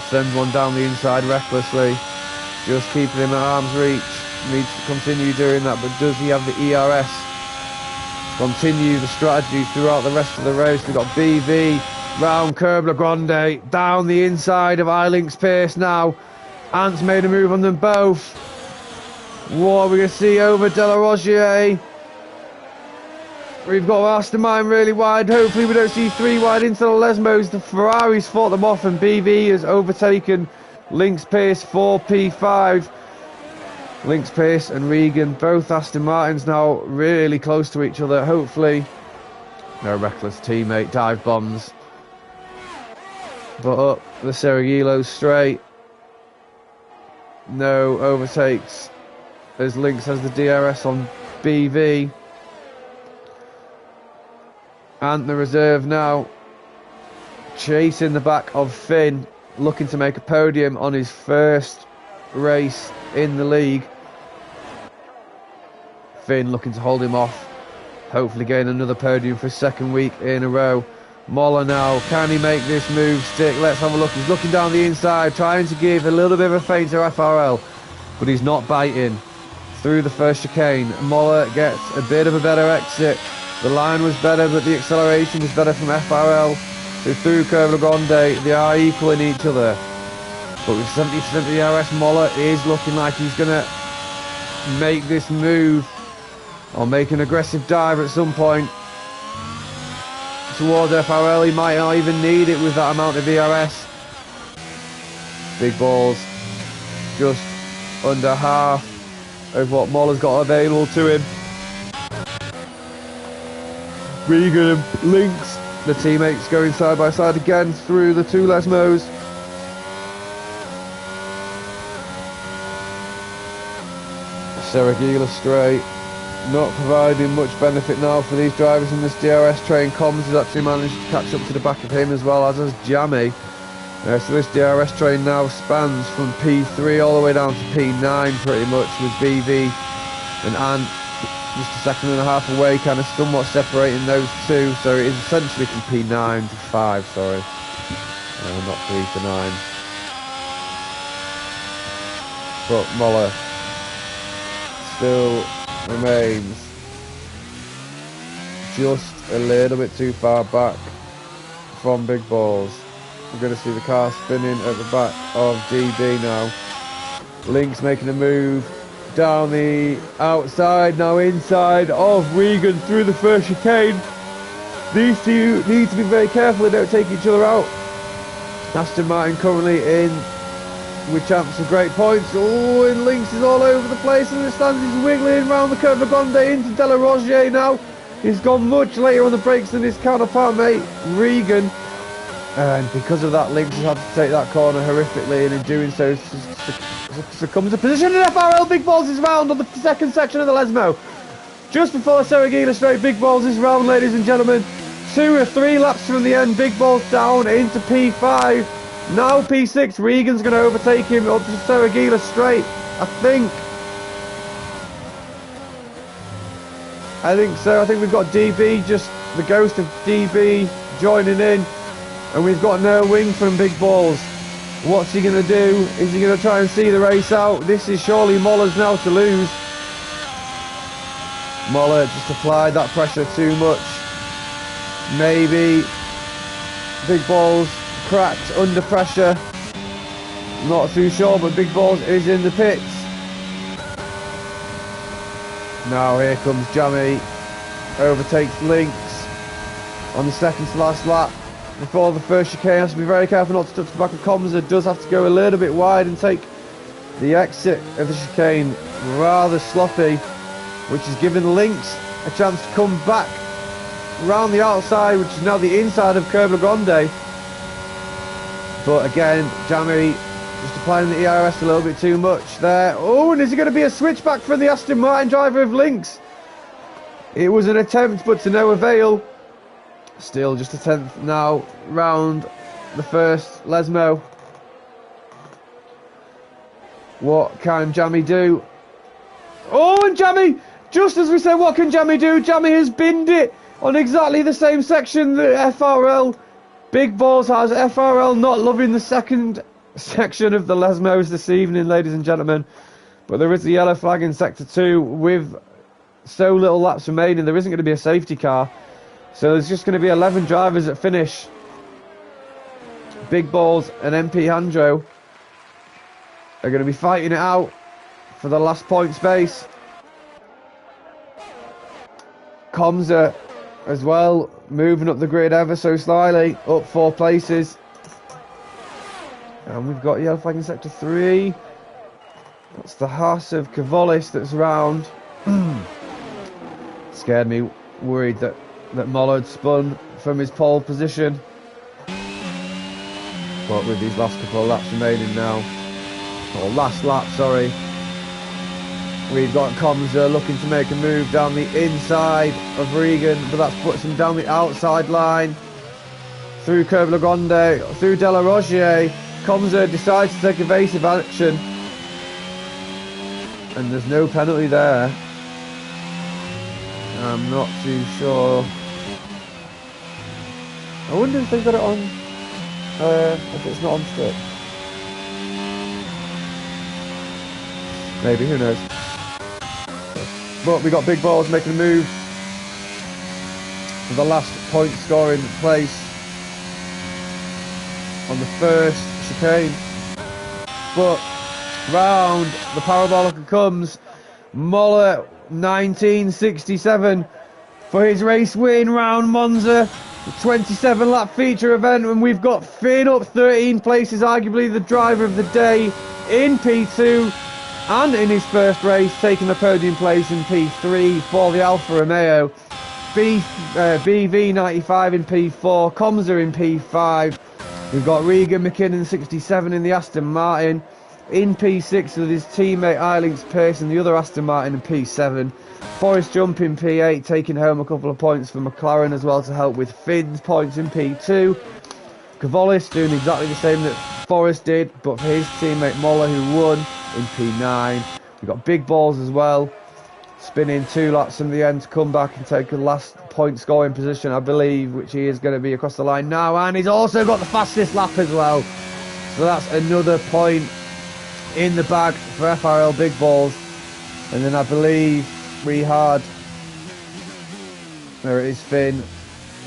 Speaker 1: send one down the inside recklessly. Just keeping him at arm's reach. Needs to continue doing that, but does he have the ERS? Continue the strategy throughout the rest of the race. We've got BV round Curb Le Grande, down the inside of Lynx Pierce now. Ant's made a move on them both. What are we going to see over De La Rogier? We've got Mastermind really wide. Hopefully we don't see 3 wide into the Lesmos. The Ferraris fought them off and BV has overtaken Lynx Pierce for P5. Lynx Pierce and Regan, both Aston Martins now really close to each other. Hopefully no reckless teammate dive bombs. But up the Serragillo straight. No overtakes as Lynx has the DRS on BV. And the reserve now chasing the back of Finn, looking to make a podium on his first race in the league. Finn looking to hold him off, hopefully gain another podium for his 2nd week in a row. Moller now, can he make this move stick? Let's have a look. He's looking down the inside, trying to give a little bit of a feint to FRL, but he's not biting through the first chicane. Moller gets a bit of a better exit. The line was better, but the acceleration was better from FRL. So through Curb Le Grande, they are equaling each other. But with 70% of the DRS, Moller is looking like he's going to make this move or make an aggressive dive at some point towards FRL. He might not even need it with that amount of DRS. Big balls, just under half of what Moller's got available to him. Regan and Lynx, the teammates going side by side again through the 2 Lesmos. Serragillo straight, not providing much benefit now for these drivers in this DRS train. Combs has actually managed to catch up to the back of him as well, as has Jamie. So this DRS train now spans from P3 all the way down to P9 pretty much, with BV and Ant just a second and a half away, kind of somewhat separating those two. So it is essentially from P9 to 5, sorry. Not 3 to 9. But Moller still remains just a little bit too far back from Big Balls. We're going to see the car spinning at the back of DB now. Link's making a move down the outside, now inside of Regan through the first chicane. These two need to be very careful they don't take each other out. Aston Martin currently in with chance of great points. Oh, and Lynx is all over the place in the stands. He's wiggling around the curve of Gonde into De La Rozier now. He's gone much later on the brakes than his counterpart mate Regan, and because of that Lynx has had to take that corner horrifically, and in doing so succumbs to position. And FRL Big Balls is round on the second section of the Lesmo. Just before Seragila straight, Big Balls is round, ladies and gentlemen. 2 or 3 laps from the end, Big Balls down into P5. Now P6, Regan's going to overtake him up to Seragila straight, I think so. I think we've got DB, just the ghost of DB joining in, and we've got no wing from Big Balls. What's he going to do? Is he going to try and see the race out? This is surely Moller's now to lose. Moller just applied that pressure too much. Maybe Big Balls cracked under pressure. Not too sure, but Big Balls is in the pits. Now here comes Jammy. Overtakes Lynx on the second to last lap. Before the first chicane, has to be very careful not to touch the back of Comza. Does have to go a little bit wide and take the exit of the chicane rather sloppy, which is giving Lynx a chance to come back around the outside, which is now the inside of Curb Grande. But again, Jammy just applying the ERS a little bit too much there. Oh, and is it going to be a switchback for the Aston Martin driver of Lynx? It was an attempt, but to no avail. Still just a 10th now round the first Lesmo. What can Jammy do? Oh, and Jammy, just as we said, what can Jammy do? Jammy has binned it on exactly the same section that FRL. Big Balls has FRL not loving the second section of the Lesmos this evening, ladies and gentlemen. But there is the yellow flag in Sector 2 with so little laps remaining. There isn't going to be a safety car. So there's just going to be 11 drivers at finish. Big Balls and MP Handro are going to be fighting it out for the last point space. Comza as well, moving up the grid ever so slightly, up 4 places. And we've got yellow flag in Sector 3. That's the Haas of Cavolis that's round. Scared me, worried that Moller had spun from his pole position. But with these last couple of laps remaining now, or last lap, sorry, we've got Comza looking to make a move down the inside of Regan, but that's puts him down the outside line. Through Curb Le Grande, through De La Rozier. Comza decides to take evasive action. And there's no penalty there. I'm not too sure. I wonder if they've got it on, if it's not on stick. Maybe, who knows. But we got Big Balls making a move for the last point scoring place on the first chicane. But round the parabolica comes Moller 1967 for his race win round Monza. The 27 lap feature event, and we've got Finn up 13 places, arguably the driver of the day in P2, and in his first race taking the podium place in P3 for the Alfa Romeo. BV95 in P4, Comza in P5. We've got Regan McKinnon 67 in the Aston Martin, in P6 with his teammate Eilings Pearce in the other Aston Martin in P7. Forrest Jump in P8, taking home a couple of points for McLaren as well to help with Finn's points in P2. Cavallis doing exactly the same that Forrest did, but for his teammate Moller, who won in P9. We've got Big Balls as well, spinning 2 laps in the end to come back and take a last point scoring position, I believe, which he is going to be across the line now. And he's also got the fastest lap as well. So that's another point in the bag for FRL Big Balls. And then I believe we had, there it is, Finn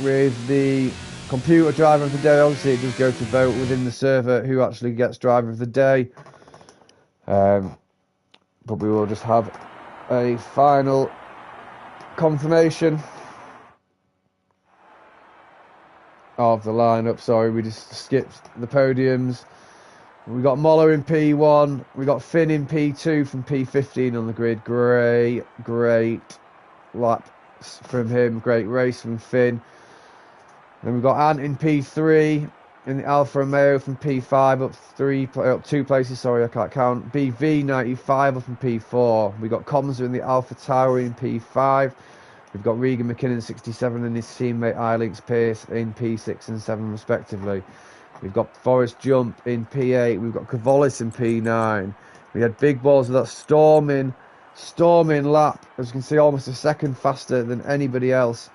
Speaker 1: with the computer driver of the day. Obviously it does go to vote within the server who actually gets driver of the day, but we will just have a final confirmation of the lineup. Sorry, we just skipped the podiums. We got Moller in P1, we got Finn in P2 from P15 on the grid. Great lap from him, great race from Finn. Then we've got Ant in P3 in the Alfa Romeo from P5 up 2 places. Sorry, I can't count. BV95 up in P4. We got Comza in the Alpha Tower in P5. We've got Regan McKinnon 67 and his teammate Ilinks Pierce in P6 and 7 respectively. We've got Forrest Jump in P8. We've got Cavallis in P9. We had Big Balls with that storming lap. As you can see, almost a second faster than anybody else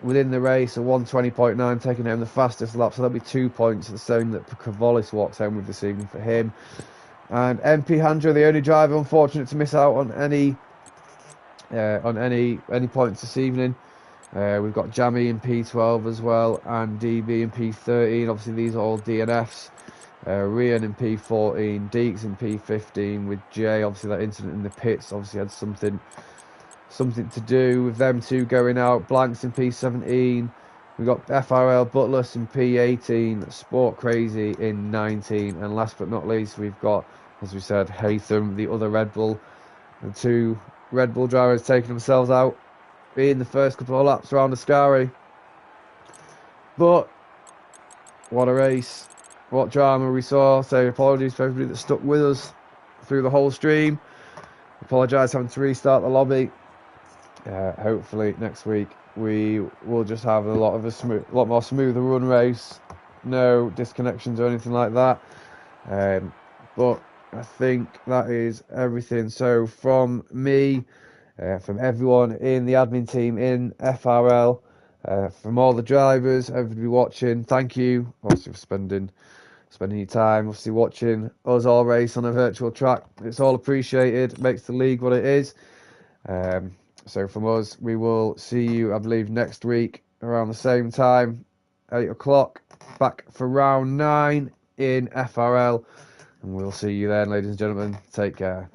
Speaker 1: within the race. A 1:20.9 taking home the fastest lap. So that'll be 2 points. The same that Cavallis walks home with this evening for him. And MP Handra, the only driver unfortunate to miss out on any points this evening. We've got Jammy in P12 as well, and DB in P13. Obviously, these are all DNFs. Rian in P14, Deeks in P15 with Jay. Obviously, that incident in the pits obviously had something to do with them two going out. Blanks in P17. We've got FRL Butless in P18, Sport Crazy in 19, and last but not least, we've got, as we said, Haytham, the other Red Bull. The 2 Red Bull drivers taking themselves out in the first couple of laps around Ascari. But what a race, what drama we saw. So apologies for everybody that stuck with us through the whole stream. Apologise having to restart the lobby. Hopefully next week we will just have a lot more smoother run race, no disconnections or anything like that. But I think that is everything. So from me, from everyone in the admin team in FRL, from all the drivers, everybody watching, thank you obviously for spending your time, obviously watching us all race on a virtual track. It's all appreciated, makes the league what it is. So from us, we will see you, I believe, next week around the same time, 8 o'clock, back for round 9 in FRL. And we'll see you then, ladies and gentlemen. Take care.